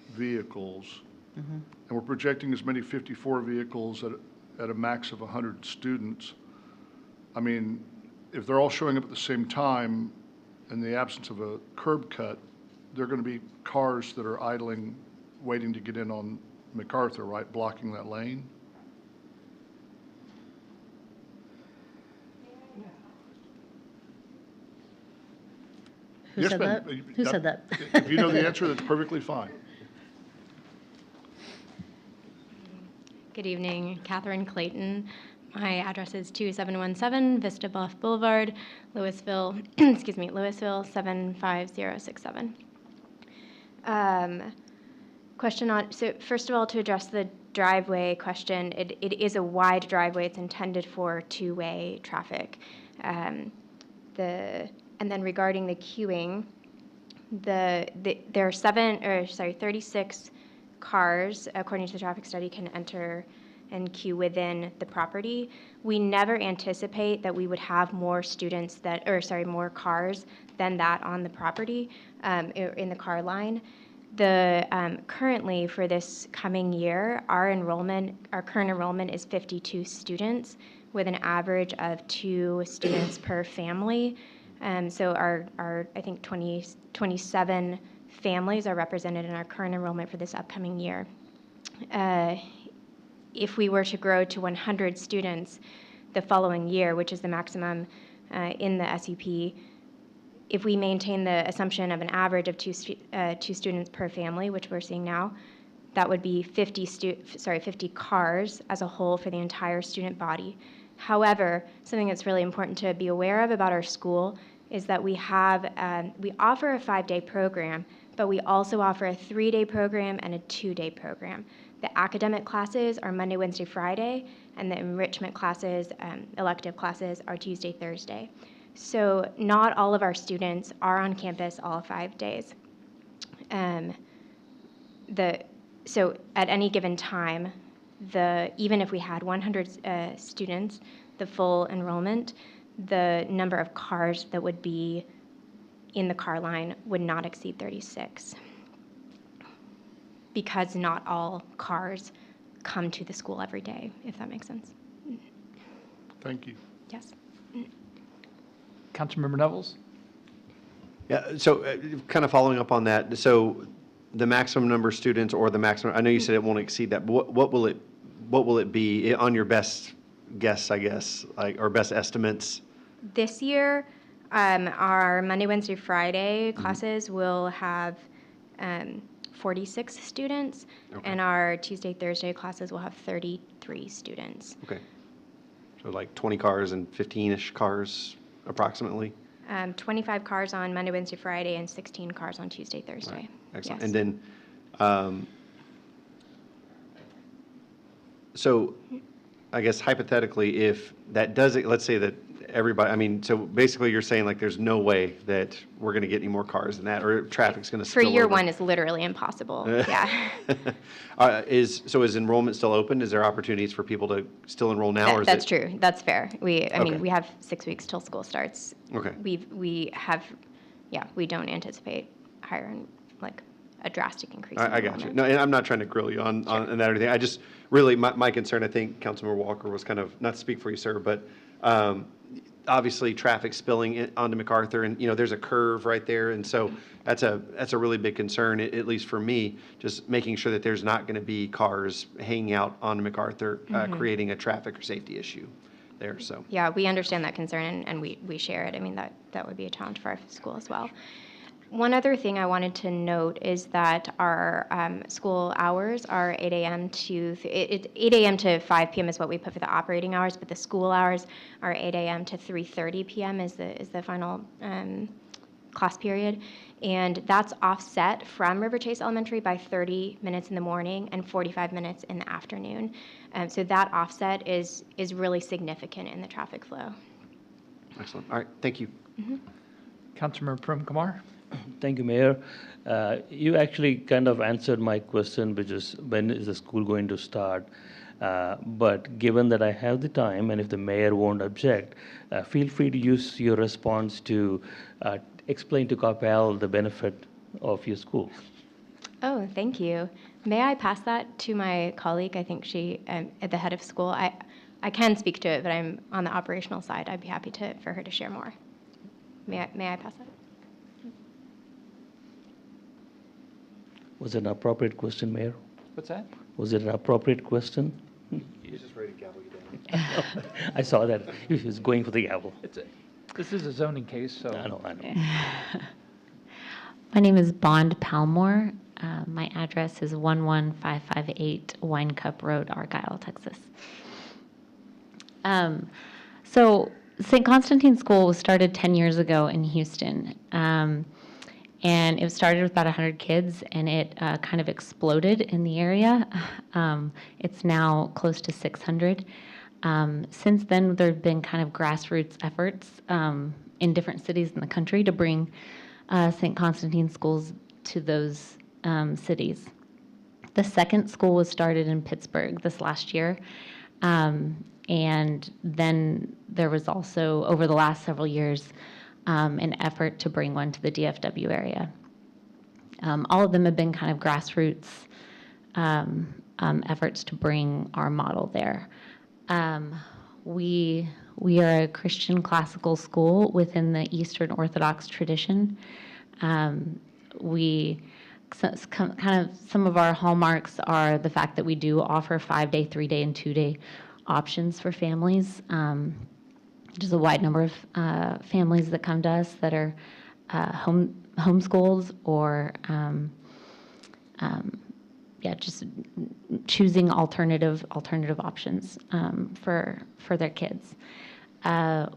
vehicles, and we're projecting as many 54 vehicles at a max of 100 students, I mean, if they're all showing up at the same time, in the absence of a curb cut, there are going to be cars that are idling, waiting to get in on MacArthur, right, blocking that lane? Who Yes, said ma'am. that? Who said that? If you know the answer, that's perfectly fine. Good evening, Catherine Clayton. My address is 2717 Vista Bluff Boulevard, Louisville, excuse me, Louisville 75067. Question on, so first of all, to address the driveway question, it is a wide driveway. It's intended for two-way traffic. And then regarding the queuing, there are 36 cars, according to the traffic study, can enter and queue within the property. We never anticipate that we would have more more cars than that on the property, in the car line. Currently for this coming year, our current enrollment is 52 students with an average of 2 students per family. So our I think 27 families are represented in our current enrollment for this upcoming year. If we were to grow to 100 students the following year, which is the maximum in the SUP, if we maintain the assumption of an average of 2 students per family, which we're seeing now, that would be 50 cars as a whole for the entire student body. However, something that's really important to be aware of about our school is that we offer a 5-day program, but we also offer a 3-day program and a 2-day program. The academic classes are Monday, Wednesday, Friday, and the enrichment classes, elective classes, are Tuesday, Thursday. So not all of our students are on campus all 5 days. So at any given time, even if we had 100 students, the full enrollment, the number of cars that would be in the car line would not exceed 36, because not all cars come to the school every day, if that makes sense. Thank you. Yes. Councilmember Nevels. Yeah, so kind of following up on that, so the maximum number of students or the maximum, I know you said it won't exceed that, but what will it be on your best guess, I guess, or best estimates? This year, our Monday, Wednesday, Friday classes will have 46 students, Okay. and our Tuesday, Thursday classes will have 33 students. Okay. So like 20 cars and 15-ish cars approximately? 25 cars on Monday, Wednesday, Friday, and 16 cars on Tuesday, Thursday. Right. Excellent. Yes. And then, so I guess hypothetically, if that does it, let's say that everybody, I mean, so basically you're saying like there's no way that we're going to get any more cars than that, or traffic's going to For spill year over. one, it's literally impossible. Yeah. So is enrollment still open? Is there opportunities for people to still enroll now? Or is That's it? true. That's fair. I mean, Okay. we have 6 weeks till school starts. Okay. We have, yeah, we don't anticipate hiring, like, a drastic increase in I got you. enrollment. No, and I'm not trying to grill you on that or anything. I just, really, my concern, I think Councilmember Walker was kind of, not to speak for you, sir, but obviously traffic spilling onto MacArthur, and, there's a curve right there, and so that's a really big concern, at least for me, just making sure that there's not going to be cars hanging out on MacArthur, creating a traffic or safety issue there, so. Yeah, we understand that concern, and we share it. I mean, that would be a challenge for our school as well. One other thing I wanted to note is that our school hours are 8 a.m. to 8 a.m. to 5 p.m. is what we put for the operating hours, but the school hours are 8 a.m. to 3:30 p.m. is the final class period, and that's offset from River Chase Elementary by 30 minutes in the morning and 45 minutes in the afternoon. So that offset is really significant in the traffic flow. Excellent. All right, thank you. Councilmember Prem Kumar? Thank you, Mayor. You actually kind of answered my question, which is when is the school going to start? But given that I have the time, and if the mayor won't object, feel free to use your response to explain to Coppell the benefit of your school. Oh, thank you. May I pass that to my colleague? I think she, at the head of school. I can speak to it, but I'm on the operational side. I'd be happy for her to share more. May I pass that? Was it an appropriate question, Mayor? What's that? Was it an appropriate question? He's just ready to gavel you down. I saw that. He was going for the gavel. This is a zoning case, so. I know. My name is Bond Palmore. My address is 11558 Wine Cup Road, Argyle, Texas. So St. Constantine School was started 10 years ago in Houston. And it started with about 100 kids, and it kind of exploded in the area. It's now close to 600. Since then, there have been kind of grassroots efforts in different cities in the country to bring St. Constantine schools to those cities. The second school was started in Pittsburgh this last year. And then there was also, over the last several years, an effort to bring one to the DFW area. All of them have been kind of grassroots efforts to bring our model there. We are a Christian classical school within the Eastern Orthodox tradition. Kind of some of our hallmarks are the fact that we do offer 5-day, 3-day, and 2-day options for families. There's a wide number of families that come to us that are homeschooled or just choosing alternative options for their kids. A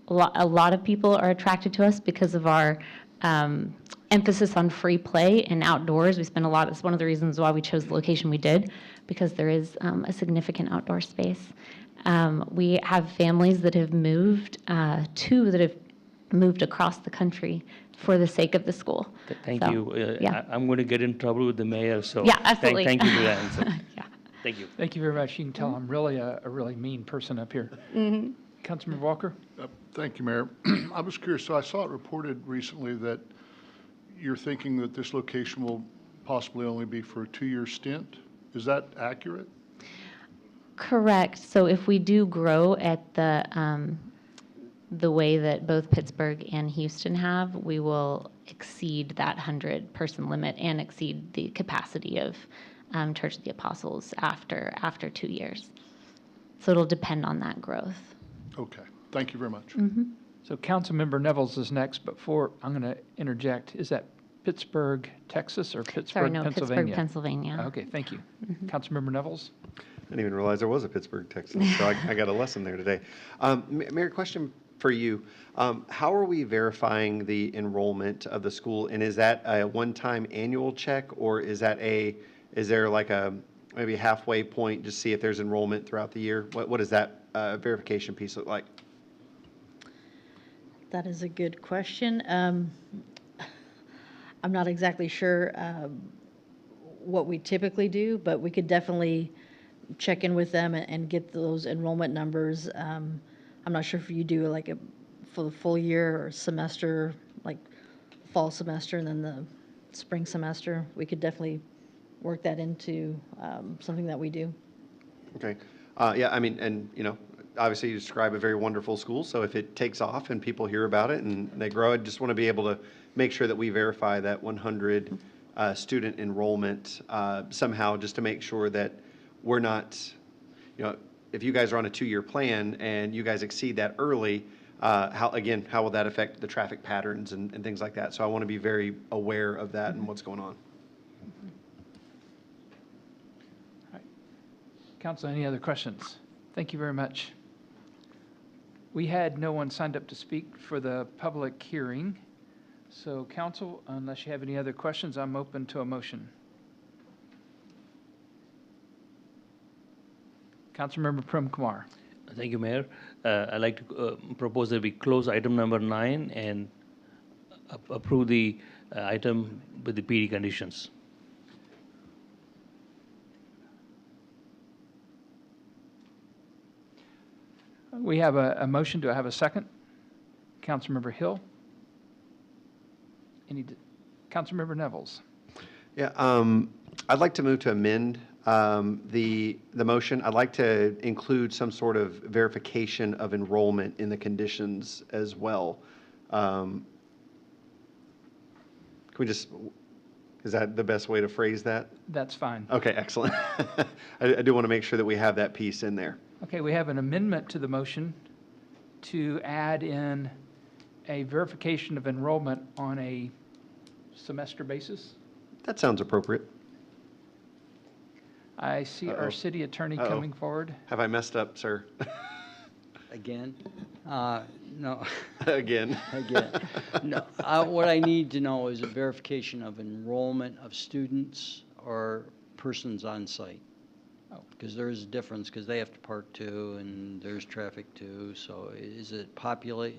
lot of people are attracted to us because of our emphasis on free play and outdoors. We spend a lot. It's one of the reasons why we chose the location we did, because there is a significant outdoor space. We have families that have moved, two that have moved across the country for the sake of the school. Thank So, you. yeah. I'm going to get in trouble with the mayor, so. Yeah, absolutely. Thank you for that answer. Yeah. Thank you. Thank you very much. You can tell I'm really a really mean person up here. Councilmember Walker? Thank you, Mayor. I was curious, so I saw it reported recently that you're thinking that this location will possibly only be for a 2-year stint. Is that accurate? Correct. So if we do grow at the way that both Pittsburgh and Houston have, we will exceed that 100-person limit and exceed the capacity of Church of the Apostles after 2 years. So it'll depend on that growth. Okay, thank you very much. So Councilmember Nevels is next, but I'm going to interject. Is that Pittsburgh, Texas, or Pittsburgh, Sorry, no, Pennsylvania? Pittsburgh, Pennsylvania. Okay, thank you. Councilmember Nevels? I didn't even realize there was a Pittsburgh, Texas, so I got a lesson there today. Mayor, question for you. How are we verifying the enrollment of the school, and is that a one-time annual check, or is there like maybe a halfway point to see if there's enrollment throughout the year? What does that verification piece look like? That is a good question. I'm not exactly sure what we typically do, but we could definitely check in with them and get those enrollment numbers. I'm not sure if you do like for the full year or semester, like fall semester and then the spring semester. We could definitely work that into something that we do. Okay. Yeah, I mean, and, obviously you describe a very wonderful school, so if it takes off and people hear about it and they grow, I just want to be able to make sure that we verify that 100 student enrollment somehow, just to make sure that we're not, if you guys are on a 2-year plan and you guys exceed that early, how will that affect the traffic patterns and things like that? So I want to be very aware of that and what's going on. All right. Council, any other questions? Thank you very much. We had no one signed up to speak for the public hearing. So council, unless you have any other questions, I'm open to a motion. Councilmember Prem Kumar. Thank you, Mayor. I'd like to propose that we close item number 9 and approve the item with the PD conditions. We have a motion. Do I have a second? Councilmember Hill? Councilmember Nevels? Yeah, I'd like to move to amend the motion. I'd like to include some sort of verification of enrollment in the conditions as well. Can we just, is that the best way to phrase that? That's fine. Okay, excellent. I do want to make sure that we have that piece in there. Okay, we have an amendment to the motion to add in a verification of enrollment on a semester basis. That sounds appropriate. I see our city attorney coming forward. Have I messed up, sir? Again? No. Again. Again. No. What I need to know is a verification of enrollment of students or persons on site. Because there is a difference, because they have to park too, and there's traffic too. So is it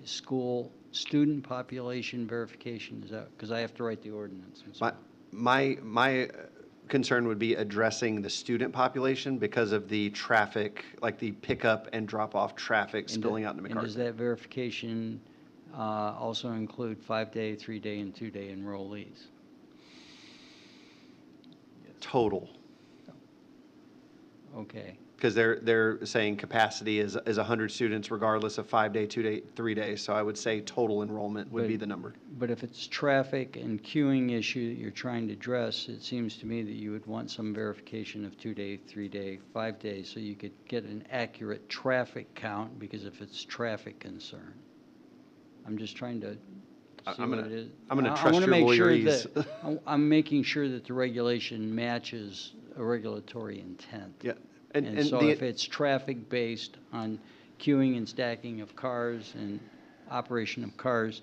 school student population verification? Is that, because I have to write the ordinance? My concern would be addressing the student population because of the traffic, like the pickup and drop-off traffic spilling out into McCarthy. And does that verification also include 5-day, 3-day, and 2-day enrollees? Total. Okay. Because they're saying capacity is 100 students regardless of 5-day, 2-day, 3-day. So I would say total enrollment would be the number. But if it's traffic and queuing issue that you're trying to address, it seems to me that you would want some verification of 2-day, 3-day, 5-day, so you could get an accurate traffic count, because if it's traffic concern. I'm just trying to see what it is. I'm gonna trust your lawyers. I'm making sure that the regulation matches a regulatory intent. Yeah. And so if it's traffic-based on queuing and stacking of cars and operation of cars,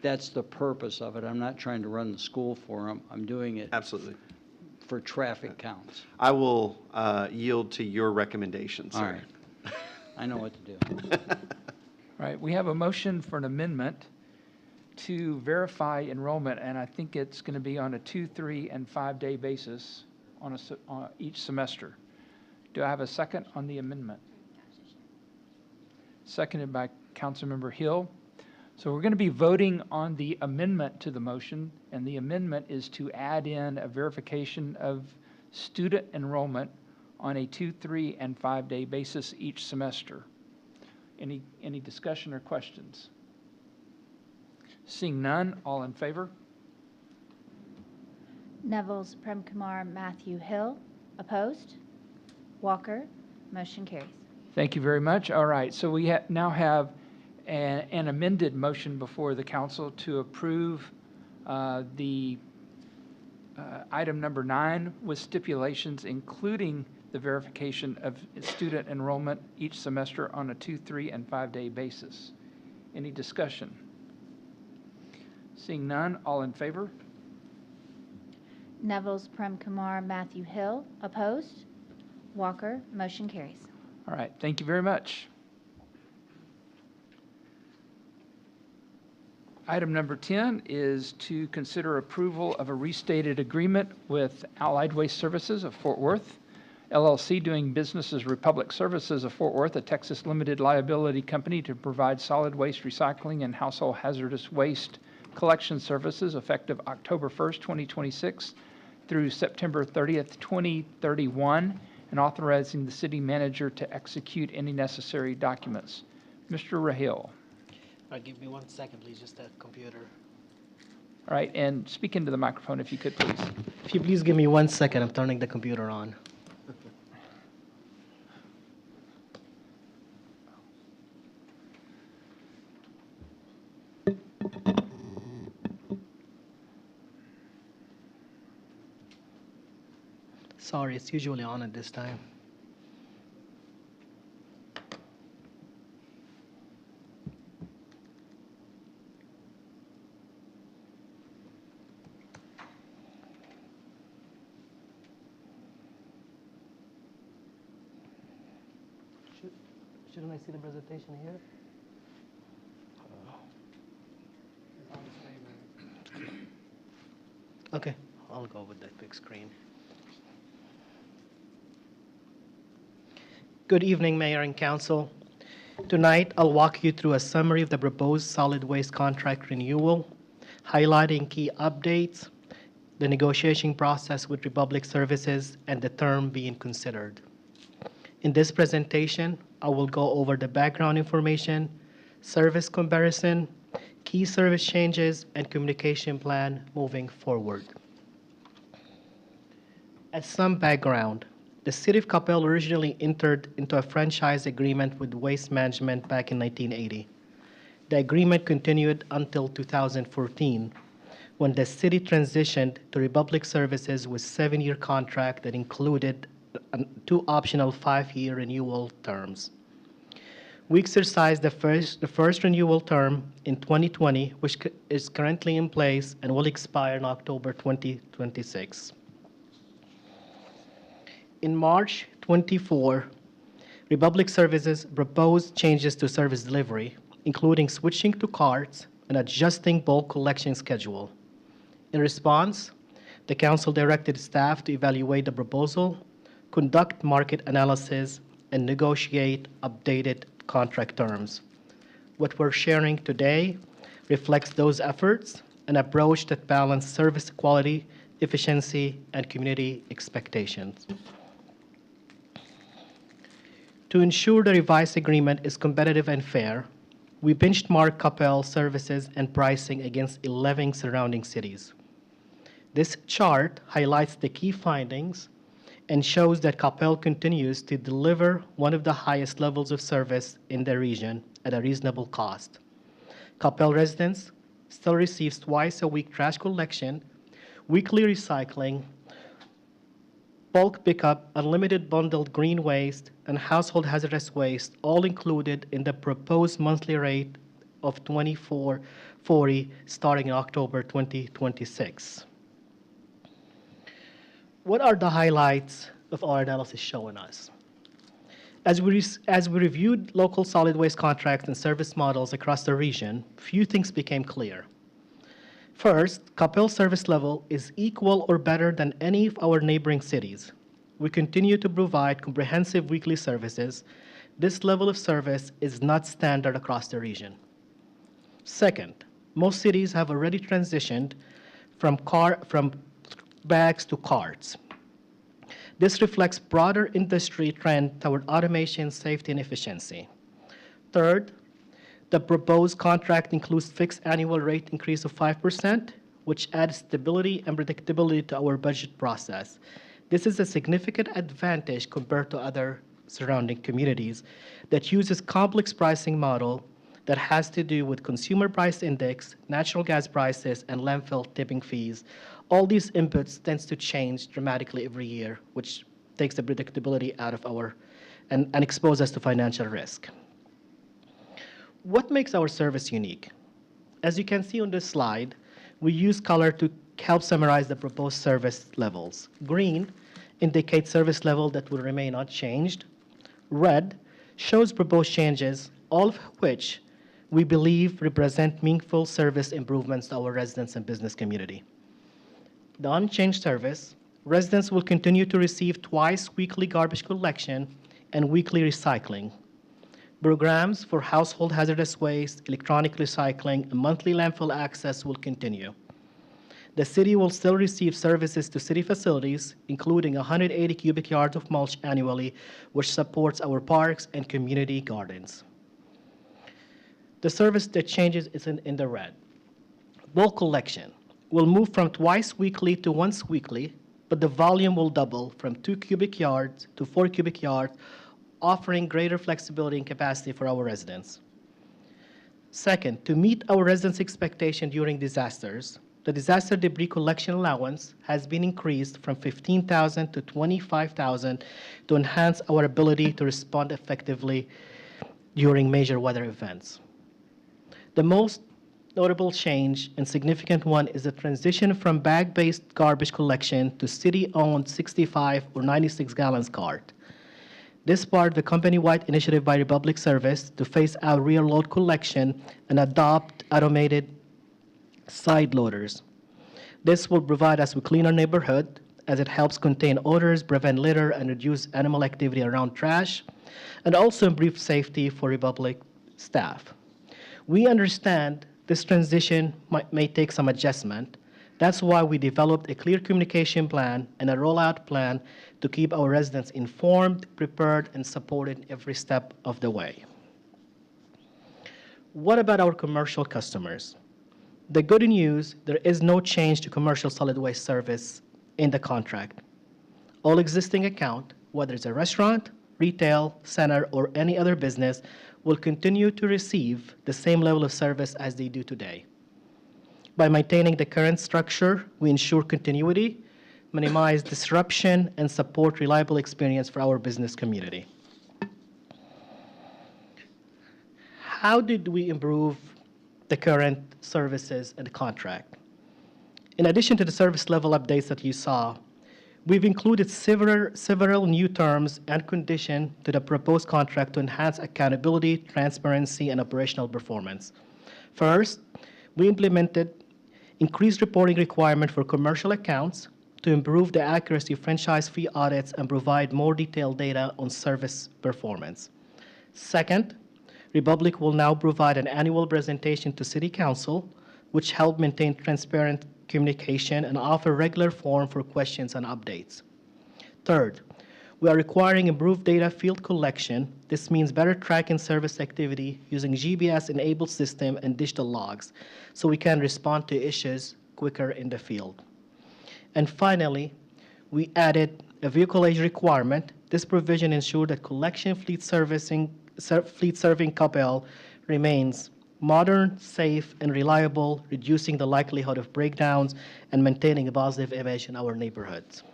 that's the purpose of it. I'm not trying to run the school for them. I'm doing it Absolutely. for traffic counts. I will yield to your recommendations, sir. All right. I know what to do. Right, we have a motion for an amendment to verify enrollment, and I think it's going to be on a 2-, 3-, and 5-day basis on each semester. Do I have a second on the amendment? Seconded by Councilmember Hill. So we're going to be voting on the amendment to the motion, and the amendment is to add in a verification of student enrollment on a 2-, 3-, and 5-day basis each semester. Any discussion or questions? Seeing none, all in favor? Nevels, Prem Kumar, Matthew Hill. Opposed? Walker. Motion carries. Thank you very much. All right, so we now have an amended motion before the council to approve the item number 9 with stipulations, including the verification of student enrollment each semester on a 2, 3, and 5-day basis. Any discussion? Seeing none, all in favor? Neville's, Prem Kumar, Matthew Hill. Opposed? Walker. Motion carries. All right, thank you very much. Item number 10 is to consider approval of a restated agreement with Allied Waste Services of Fort Worth, LLC, doing business as Republic Services of Fort Worth, a Texas limited liability company, to provide solid waste recycling and household hazardous waste collection services effective October 1st, 2026 through September 30th, 2031, and authorizing the city manager to execute any necessary documents. Mr. Rahil. Give me 1 second, please, just that computer. All right, and speak into the microphone if you could, please. If you please give me 1 second, I'm turning the computer on. Sorry, it's usually on at this time. Shouldn't I see the presentation here? Okay, I'll go with that big screen. Good evening, Mayor and Council. Tonight, I'll walk you through a summary of the proposed solid waste contract renewal, highlighting key updates, the negotiation process with Republic Services, and the term being considered. In this presentation, I will go over the background information, service comparison, key service changes, and communication plan moving forward. As some background, the City of Coppell originally entered into a franchise agreement with Waste Management back in 1980. The agreement continued until 2014, when the city transitioned to Republic Services with a 7-year contract that included 2 optional 5-year renewal terms. We exercised the first renewal term in 2020, which is currently in place and will expire in October 2026. In March 24, Republic Services proposed changes to service delivery, including switching to carts and adjusting bulk collection schedule. In response, the council directed staff to evaluate the proposal, conduct market analysis, and negotiate updated contract terms. What we're sharing today reflects those efforts, an approach that balances service quality, efficiency, and community expectations. To ensure the revised agreement is competitive and fair, we benchmarked Coppell services and pricing against 11 surrounding cities. This chart highlights the key findings and shows that Coppell continues to deliver one of the highest levels of service in the region at a reasonable cost. Coppell residents still receive twice-a-week trash collection, weekly recycling, bulk pickup, unlimited bundled green waste, and household hazardous waste, all included in the proposed monthly rate of $24.40 starting in October 2026. What are the highlights of our analysis showing us? As we reviewed local solid waste contracts and service models across the region, few things became clear. First, Coppell service level is equal or better than any of our neighboring cities. We continue to provide comprehensive weekly services. This level of service is not standard across the region. Second, most cities have already transitioned from bags to carts. This reflects broader industry trend toward automation, safety, and efficiency. Third, the proposed contract includes fixed annual rate increase of 5%, which adds stability and predictability to our budget process. This is a significant advantage compared to other surrounding communities that uses complex pricing model that has to do with consumer price index, natural gas prices, and landfill tipping fees. All these inputs tends to change dramatically every year, which takes the predictability out of and expose us to financial risk. What makes our service unique? As you can see on this slide, we use color to help summarize the proposed service levels. Green indicates service level that will remain unchanged. Red shows proposed changes, all of which we believe represent meaningful service improvements to our residents and business community. The unchanged service, residents will continue to receive twice weekly garbage collection and weekly recycling. Programs for household hazardous waste, electronic recycling, and monthly landfill access will continue. The city will still receive services to city facilities, including 180 cubic yards of mulch annually, which supports our parks and community gardens. The service that changes is in the red. Bulk collection will move from twice weekly to once weekly, but the volume will double from 2 cubic yards to 4 cubic yards, offering greater flexibility and capacity for our residents. Second, to meet our residents' expectation during disasters, the disaster debris collection allowance has been increased from $15,000 to $25,000 to enhance our ability to respond effectively during major weather events. The most notable change and significant one is the transition from bag-based garbage collection to city-owned 65 or 96 gallons cart. This part of the company-wide initiative by Republic Service to phase out rear load collection and adopt automated side loaders. This will provide us with cleaner neighborhood as it helps contain odors, prevent litter, and reduce animal activity around trash, and also improve safety for Republic staff. We understand this transition may take some adjustment. That's why we developed a clear communication plan and a rollout plan to keep our residents informed, prepared, and supported every step of the way. What about our commercial customers? The good news, there is no change to commercial solid waste service in the contract. All existing account, whether it's a restaurant, retail, center, or any other business, will continue to receive the same level of service as they do today. By maintaining the current structure, we ensure continuity, minimize disruption, and support reliable experience for our business community. How did we improve the current services and the contract? In addition to the service level updates that you saw, we've included several new terms and conditions to the proposed contract to enhance accountability, transparency, and operational performance. First, we implemented increased reporting requirement for commercial accounts to improve the accuracy of franchise fee audits and provide more detailed data on service performance. Second, Republic will now provide an annual presentation to City Council, which help maintain transparent communication and offer regular forum for questions and updates. Third, we are requiring improved data field collection. This means better tracking service activity using GPS-enabled system and digital logs so we can respond to issues quicker in the field. And finally, we added a vehicle age requirement. This provision ensures that collection fleet serving Coppell remains modern, safe, and reliable, reducing the likelihood of breakdowns and maintaining a positive image in our neighborhoods.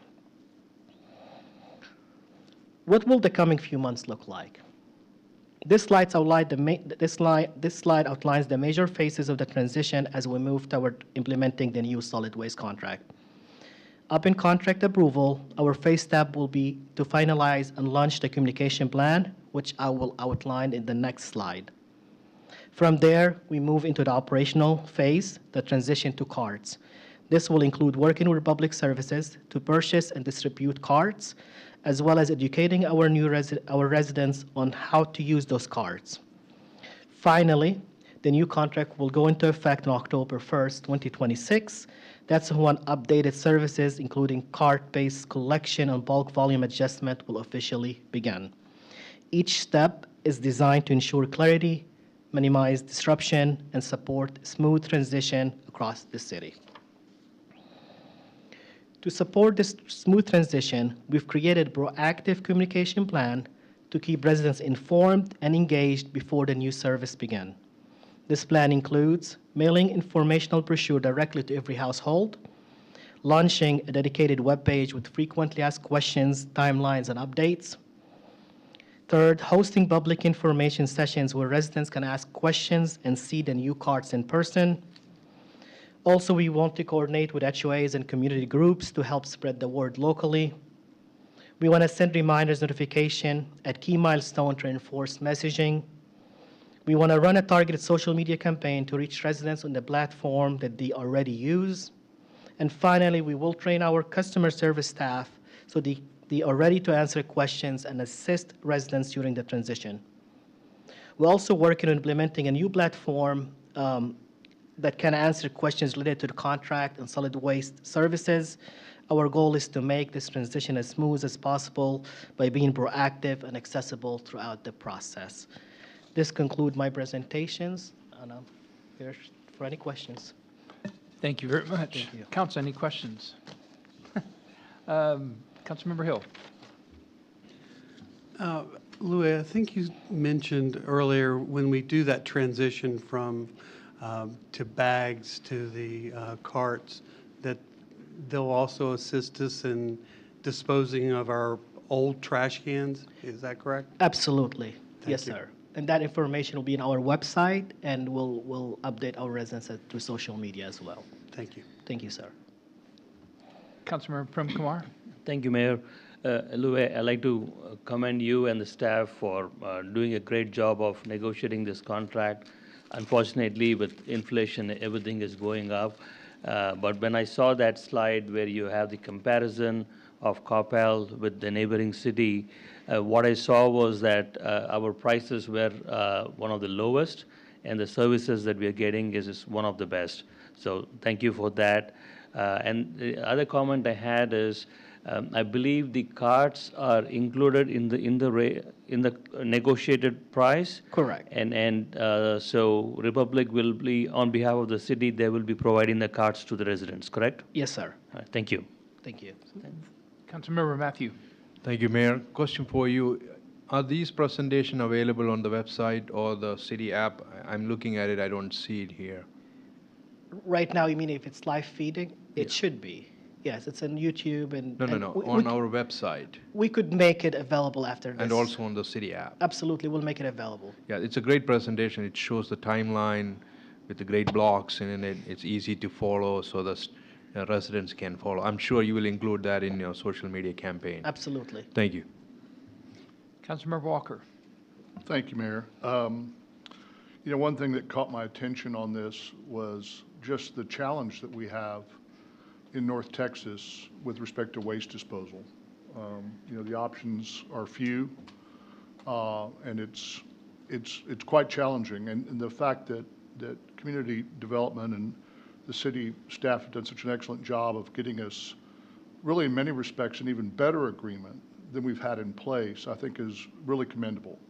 What will the coming few months look like? This slide outlines the major phases of the transition as we move toward implementing the new solid waste contract. Upon contract approval, our first step will be to finalize and launch the communication plan, which I will outline in the next slide. From there, we move into the operational phase, the transition to carts. This will include working with Republic Services to purchase and distribute carts, as well as educating our residents on how to use those carts. Finally, the new contract will go into effect on October 1st, 2026. That's when updated services, including cart-based collection and bulk volume adjustment, will officially begin. Each step is designed to ensure clarity, minimize disruption, and support smooth transition across the city. To support this smooth transition, we've created a proactive communication plan to keep residents informed and engaged before the new service begins. This plan includes mailing informational brochure directly to every household, launching a dedicated webpage with frequently asked questions, timelines, and updates. Third, hosting public information sessions where residents can ask questions and see the new carts in person. Also, we want to coordinate with HOAs and community groups to help spread the word locally. We want to send reminders notification at key milestones to enforce messaging. We want to run a targeted social media campaign to reach residents on the platform that they already use. And finally, we will train our customer service staff so they are ready to answer questions and assist residents during the transition. We're also working on implementing a new platform that can answer questions related to the contract and solid waste services. Our goal is to make this transition as smooth as possible by being proactive and accessible throughout the process. This concludes my presentations, and I'm here for any questions. Thank you very much. Thank you. Council, any questions? Councilmember Hill. Louis, I think you mentioned earlier when we do that transition from to bags to the carts, that they'll also assist us in disposing of our old trash cans. Is that correct? Absolutely. Yes, you. sir. And that information will be on our website, and we'll update our residents through social media as well. Thank you. Thank you, sir. Councilmember Prem Kumar. Thank you, Mayor. Louis, I'd like to commend you and the staff for doing a great job of negotiating this contract. Unfortunately, with inflation, everything is going up. But when I saw that slide where you have the comparison of Coppell with the neighboring city, what I saw was that our prices were one of the lowest, and the services that we are getting is one of the best. So thank you for that. And the other comment I had is, I believe the carts are included in the negotiated price. Correct. And so Republic will be, on behalf of the city, they will be providing the carts to the residents, correct? Yes, sir. All right, thank you. Thank you. Councilmember Matthew. Thank you, Mayor. Question for you. Are these presentations available on the website or the city app? I'm looking at it, I don't see it here. Right now, you mean if it's live feeding? It should be. Yes, it's on YouTube and. No, on our website. We could make it available after this. And also on the city app. Absolutely, we'll make it available. Yeah, it's a great presentation. It shows the timeline with the great blocks in it. It's easy to follow, so the residents can follow. I'm sure you will include that in your social media campaign. Absolutely. Thank you. Councilmember Walker. Thank you, Mayor. One thing that caught my attention on this was just the challenge that we have in North Texas with respect to waste disposal. The options are few, and it's quite challenging. And the fact that community development and the city staff have done such an excellent job of getting us, really in many respects, an even better agreement than we've had in place, I think is really commendable.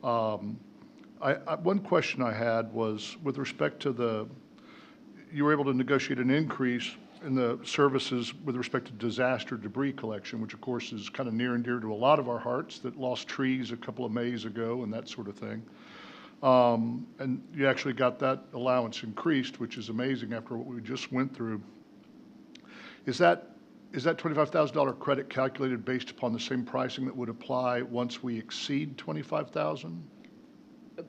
One question I had was with respect to you were able to negotiate an increase in the services with respect to disaster debris collection, which of course is kind of near and dear to a lot of our hearts that lost trees a couple of Mays ago and that sort of thing. And you actually got that allowance increased, which is amazing after what we just went through. Is that $25,000 credit calculated based upon the same pricing that would apply once we exceed $25,000?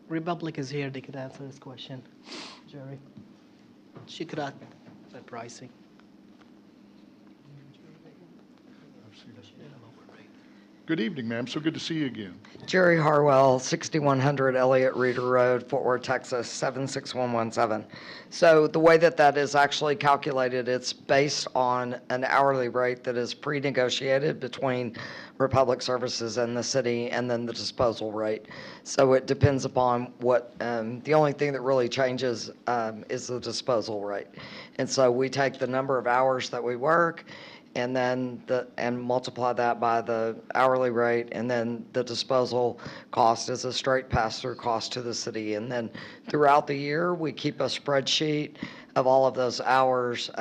Republic is here, they could answer this question. Jerry? She could add that pricing. Good evening, ma'am. So good to see you again. Jerry Harwell, 6100 Elliott Reeder Road, Fort Worth, Texas, 76117. So the way that is actually calculated, it's based on an hourly rate that is pre-negotiated between Republic Services and the city, and then the disposal rate. So it depends upon what, the only thing that really changes is the disposal rate. And so we take the number of hours that we work, and then multiply that by the hourly rate, and then the disposal cost is a straight pass-through cost to the city. And then throughout the year, we keep a spreadsheet of all of those hours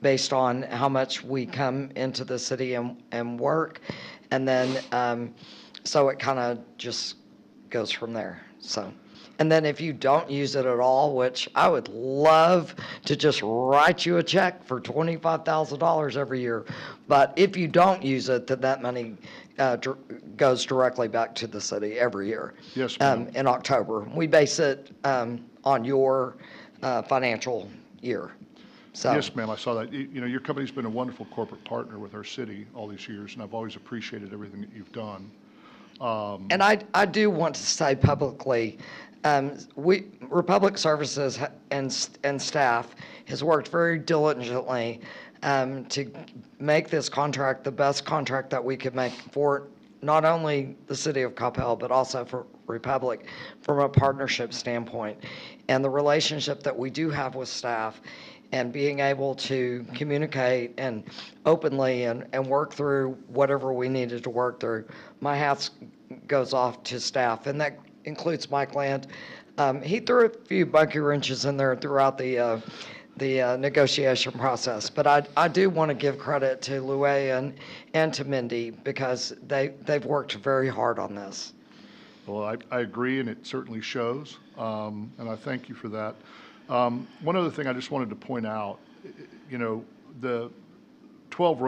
based on how much we come into the city and work. And then, so it kind of just goes from there. So And then if you don't use it at all, which I would love to just write you a check for $25,000 every year, but if you don't use it, then that money goes directly back to the city every year. Yes, ma'am. In October. We base it on your financial year. So. Yes, ma'am, I saw that. You know, your company's been a wonderful corporate partner with our city all these years, and I've always appreciated everything that you've done. And I do want to say publicly, Republic Services and staff has worked very diligently to make this contract the best contract that we could make for not only the city of Coppell, but also for Republic from a partnership standpoint. And the relationship that we do have with staff and being able to communicate and openly and work through whatever we needed to work through. My hat goes off to staff, and that includes Mike Land. He threw a few monkey wrenches in there throughout the negotiation process, but I do want to give credit to Louie and to Mindy because they've worked very hard on this. Well, I agree, and it certainly shows, and I thank you for that. One other thing I just wanted to point out, you know, the 12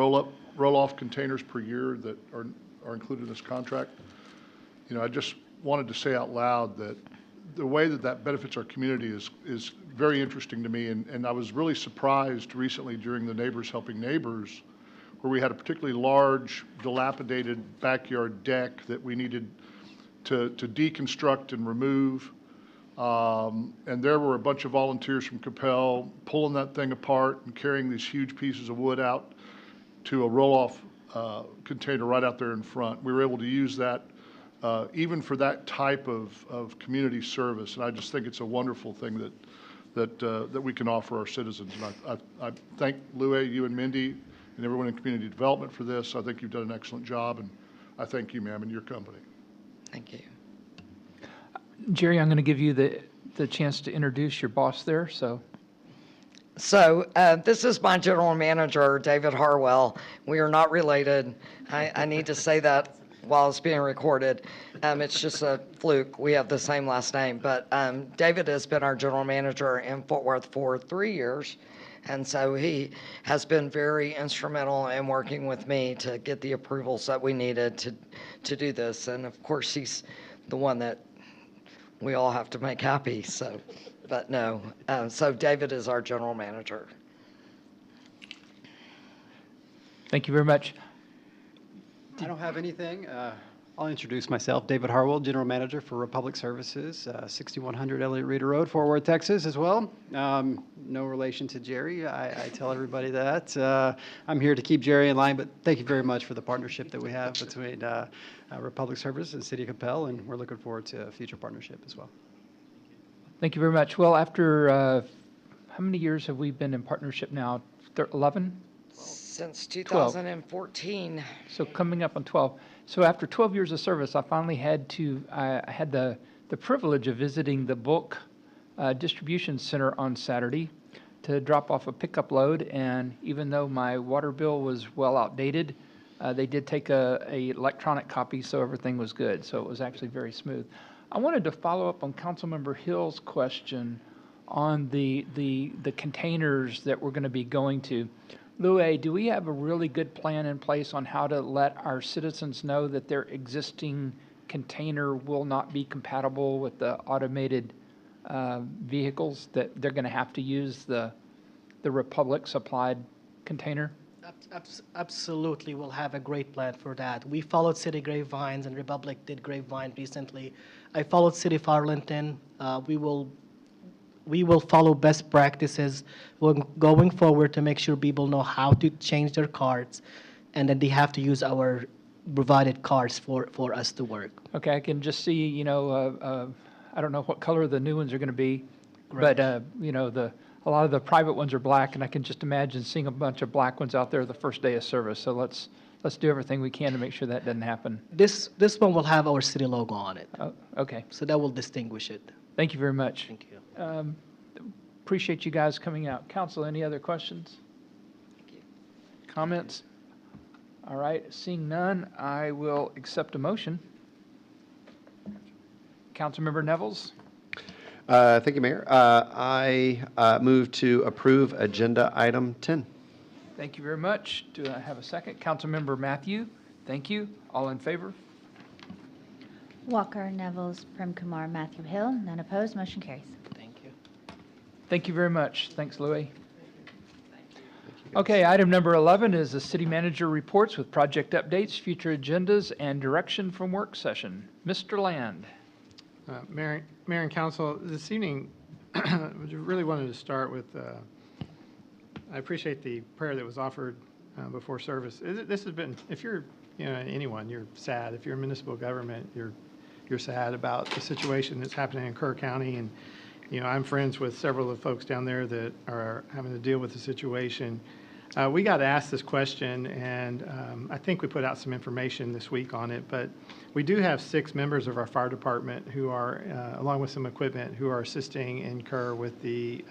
roll-off containers per year that are included in this contract, you know, I just wanted to say out loud that the way that benefits our community is very interesting to me, and I was really surprised recently during the Neighbors Helping Neighbors, where we had a particularly large, dilapidated backyard deck that we needed to deconstruct and remove. And there were a bunch of volunteers from Coppell pulling that thing apart and carrying these huge pieces of wood out to a roll-off container right out there in front. We were able to use that even for that type of community service, and I just think it's a wonderful thing that we can offer our citizens. And I thank Louie, you and Mindy, and everyone in community development for this. I think you've done an excellent job, and I thank you, ma'am, and your company. Thank you. Jerry, I'm going to give you the chance to introduce your boss there, so. So this is my general manager, David Harwell. We are not related. I need to say that while it's being recorded. It's just a fluke. We have the same last name. But David has been our general manager in Fort Worth for 3 years. And so he has been very instrumental in working with me to get the approvals that we needed to do this. And of course, he's the one that we all have to make happy. So, but no. So David is our general manager. Thank you very much. I don't have anything. I'll introduce myself, David Harwell, General Manager for Republic Services, 6100 Elliott Reeder Road, Fort Worth, Texas as well. No relation to Jerry. I tell everybody that. I'm here to keep Jerry in line, but thank you very much for the partnership that we have between Republic Services and City of Coppell, and we're looking forward to a future partnership as well. Thank you very much. Well, after how many years have we been in partnership now? 11? Since 2014. So coming up on 12. So after 12 years of service, I finally had the privilege of visiting the bulk distribution center on Saturday to drop off a pickup load. And even though my water bill was well outdated, they did take a electronic copy, so everything was good. So it was actually very smooth. I wanted to follow up on Councilmember Hill's question on the containers that we're going to be going to. Louie, do we have a really good plan in place on how to let our citizens know that their existing container will not be compatible with the automated vehicles, that they're going to have to use the Republic supplied container? Absolutely, we'll have a great plan for that. We followed City Grapevines, and Republic did Grapevine recently. I followed City of Arlington. We will follow best practices going forward to make sure people know how to change their cards, and then they have to use our provided cards for us to work. Okay, I can just see, you know, I don't know what color the new ones are going to be, but, you know, a lot of the private ones are black, and I can just imagine seeing a bunch of black ones out there the first day of service. So let's do everything we can to make sure that doesn't happen. This one will have our city logo on it. Oh, okay. So that will distinguish it. Thank you very much. Thank you. Appreciate you guys coming out. Council, any other questions? Thank you. Comments? All right, seeing none, I will accept a motion. Councilmember Nevels? Thank you, Mayor. I move to approve Agenda Item 10. Thank you very much. Do I have a second? Councilmember Matthew, thank you. All in favor? Walker, Nevels, Prim Kumar, Matthew Hill, none opposed, motion carries. Thank you very much. Thanks, Louis. Okay, item number 11 is the city manager reports with project updates, future agendas, and direction from work session. Mr. Land. Mayor and Council, this evening, I really wanted to start with, I appreciate the prayer that was offered before service. This has been, if you're, anyone, you're sad. If you're in municipal government, you're sad about the situation that's happening in Kerr County. And, I'm friends with several of the folks down there that are having to deal with the situation. We got asked this question, and I think we put out some information this week on it, but we do have 6 members of our fire department who are, along with some equipment, who are assisting in Kerr with the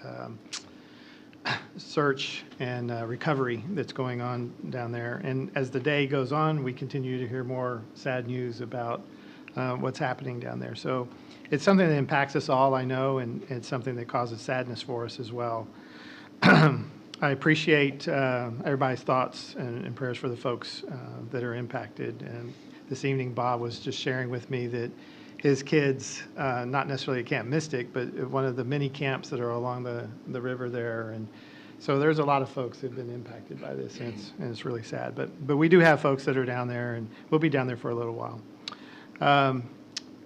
search and recovery that's going on down there. And as the day goes on, we continue to hear more sad news about what's happening down there. So it's something that impacts us all, I know, and it's something that causes sadness for us as well. I appreciate everybody's thoughts and prayers for the folks that are impacted. And this evening, Bob was just sharing with me that his kids, not necessarily at Camp Mystic, but one of the many camps that are along the river there. And so there's a lot of folks that have been impacted by this, and it's really sad. But we do have folks that are down there, and we'll be down there for a little while.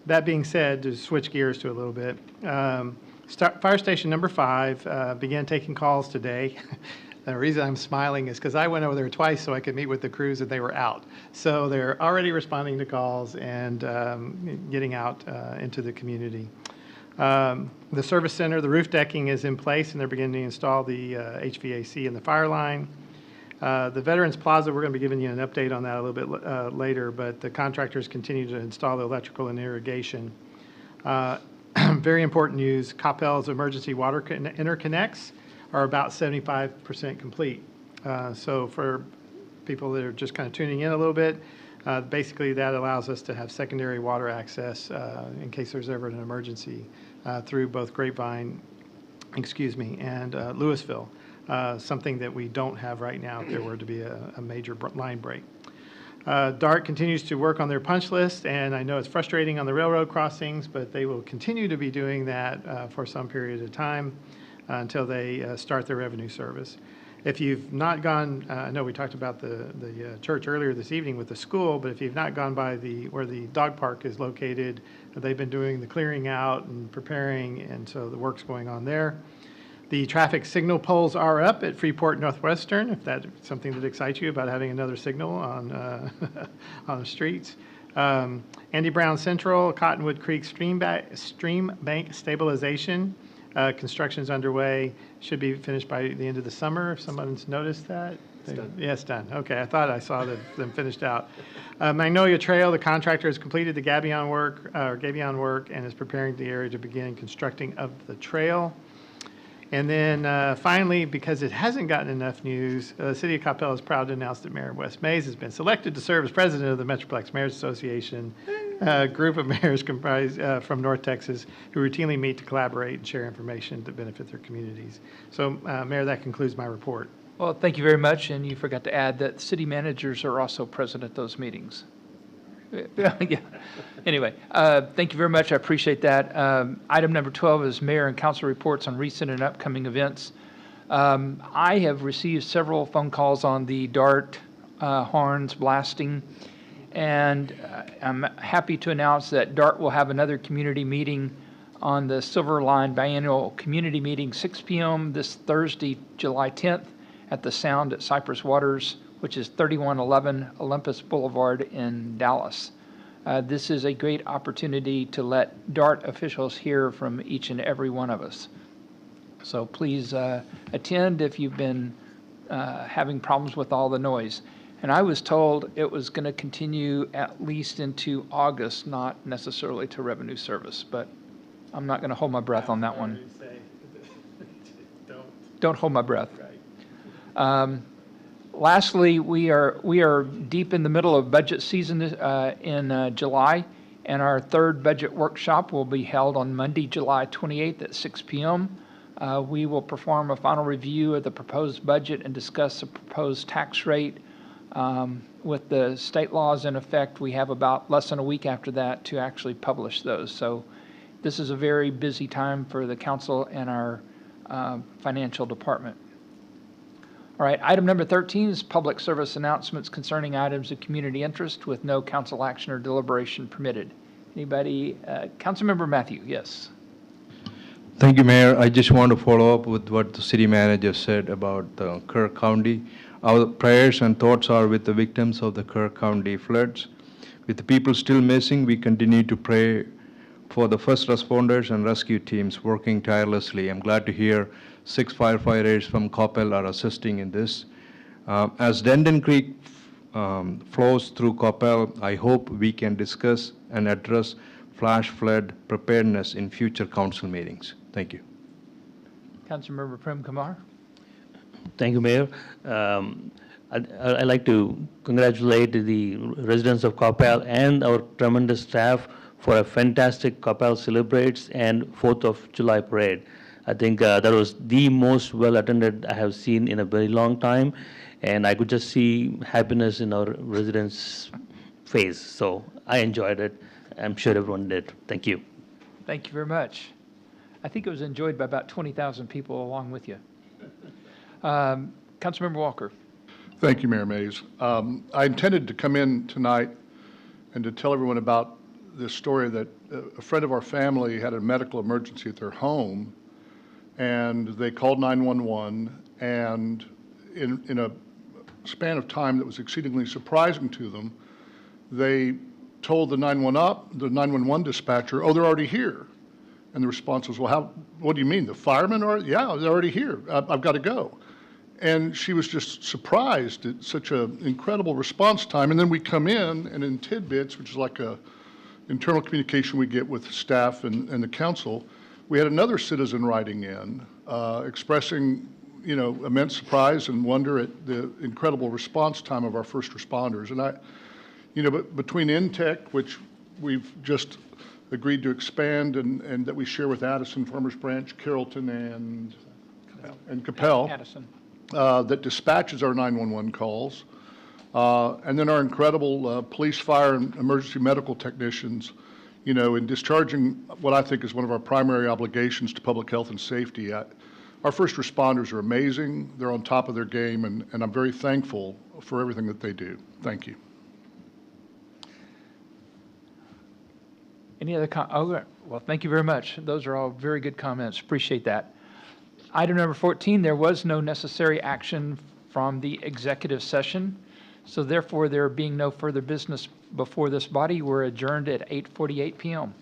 That being said, to switch gears to a little bit, Fire Station number 5 began taking calls today. The reason I'm smiling is because I went over there twice so I could meet with the crews and they were out. So they're already responding to calls and getting out into the community. The service center, the roof decking is in place and they're beginning to install the HVAC in the fire line. The Veterans Plaza, we're going to be giving you an update on that a little bit later, but the contractors continue to install the electrical and irrigation. Very important news, Coppell's emergency water interconnects are about 75% complete. So for people that are just kind of tuning in a little bit, basically that allows us to have secondary water access in case there's ever an emergency through both Grapevine, and Louisville, something that we don't have right now if there were to be a major line break. DART continues to work on their punch list, and I know it's frustrating on the railroad crossings, but they will continue to be doing that for some period of time until they start their revenue service. If you've not gone, I know we talked about the church earlier this evening with the school, but if you've not gone by where the dog park is located, they've been doing the clearing out and preparing, and so the work's going on there. The traffic signal poles are up at Freeport Northwestern, if that's something that excites you about having another signal on on the streets. Andy Brown Central, Cottonwood Creek stream bank stabilization. Construction's underway, should be finished by the end of the summer, if someone's noticed that. It's done. Yeah, it's done. Okay, I thought I saw them finished out. Magnolia Trail, the contractor has completed the gabion work and is preparing the area to begin constructing of the trail. And then finally, because it hasn't gotten enough news, the City of Coppell is proud to announce that Mayor Wes Mays has been selected to serve as president of the Metroplex Mayors Association, a group of mayors comprised from North Texas who routinely meet to collaborate and share information to benefit their communities. So, Mayor, that concludes my report. Well, thank you very much, and you forgot to add that city managers are also present at those meetings. Yeah. Anyway, thank you very much. I appreciate that. Item number 12 is mayor and council reports on recent and upcoming events. I have received several phone calls on the DART horns blasting, and I'm happy to announce that DART will have another community meeting on the Silver Line Biennial Community Meeting, 6 p.m. this Thursday, July 10th, at the Sound at Cypress Waters, which is 3111 Olympus Boulevard in Dallas. This is a great opportunity to let DART officials hear from each and every one of us. So please attend if you've been having problems with all the noise. And I was told it was going to continue at least into August, not necessarily to revenue service, but I'm not going to hold my breath on that one. Don't hold my breath. Lastly, we are deep in the middle of budget season in July, And our third budget workshop will be held on Monday, July 28th at 6 p.m. We will perform a final review of the proposed budget and discuss the proposed tax rate. With the state laws in effect, we have about less than a week after that to actually publish those. So this is a very busy time for the council and our financial department. All right, item number 13 is public service announcements concerning items of community interest with no council action or deliberation permitted. Anybody? Councilmember Matthew, yes. Thank you, Mayor. I just want to follow up with what the city manager said about Kirk County. Our prayers and thoughts are with the victims of the Kirk County floods. With the people still missing, we continue to pray for the first responders and rescue teams working tirelessly. I'm glad to hear 6 firefighters from Coppell are assisting in this. As Dendon Creek flows through Coppell, I hope we can discuss and address flash flood preparedness in future council meetings. Thank you. Councilmember Prem Kumar. Thank you, Mayor. I'd like to congratulate the residents of Coppell and our tremendous staff for a fantastic Coppell Celebrates and 4th of July parade. I think that was the most well-attended I have seen in a very long time, and I could just see happiness in our residents' face. So I enjoyed it. I'm sure everyone did. Thank you. Thank you very much. I think it was enjoyed by about 20,000 people along with you. Councilmember Walker. Thank you, Mayor Mays. I intended to come in tonight and to tell everyone about this story that a friend of our family had a medical emergency at their home, and they called 911, and in a span of time that was exceedingly surprising to them, they told the 911 dispatcher, "Oh, they're already here." And the response was, "Well, what do you mean? The firemen are? Yeah, they're already here. I've got to go." And she was just surprised at such an incredible response time. And then we come in, and in tidbits, which is like a internal communication we get with staff and the council, we had another citizen writing in, expressing, immense surprise and wonder at the incredible response time of our first responders. And but between Intech, which we've just agreed to expand and that we share with Addison, Farmers Branch, Carrollton, and Coppell, Addison. That dispatches our 911 calls, and then our incredible police, fire, and emergency medical technicians, in discharging what I think is one of our primary obligations to public health and safety. Our first responders are amazing. They're on top of their game, and I'm very thankful for everything that they do. Thank you. Any other well, thank you very much. Those are all very good comments. Appreciate that. Item number 14, there was no necessary action from the executive session. So therefore, there being no further business before this body, we're adjourned at 8:48 p.m.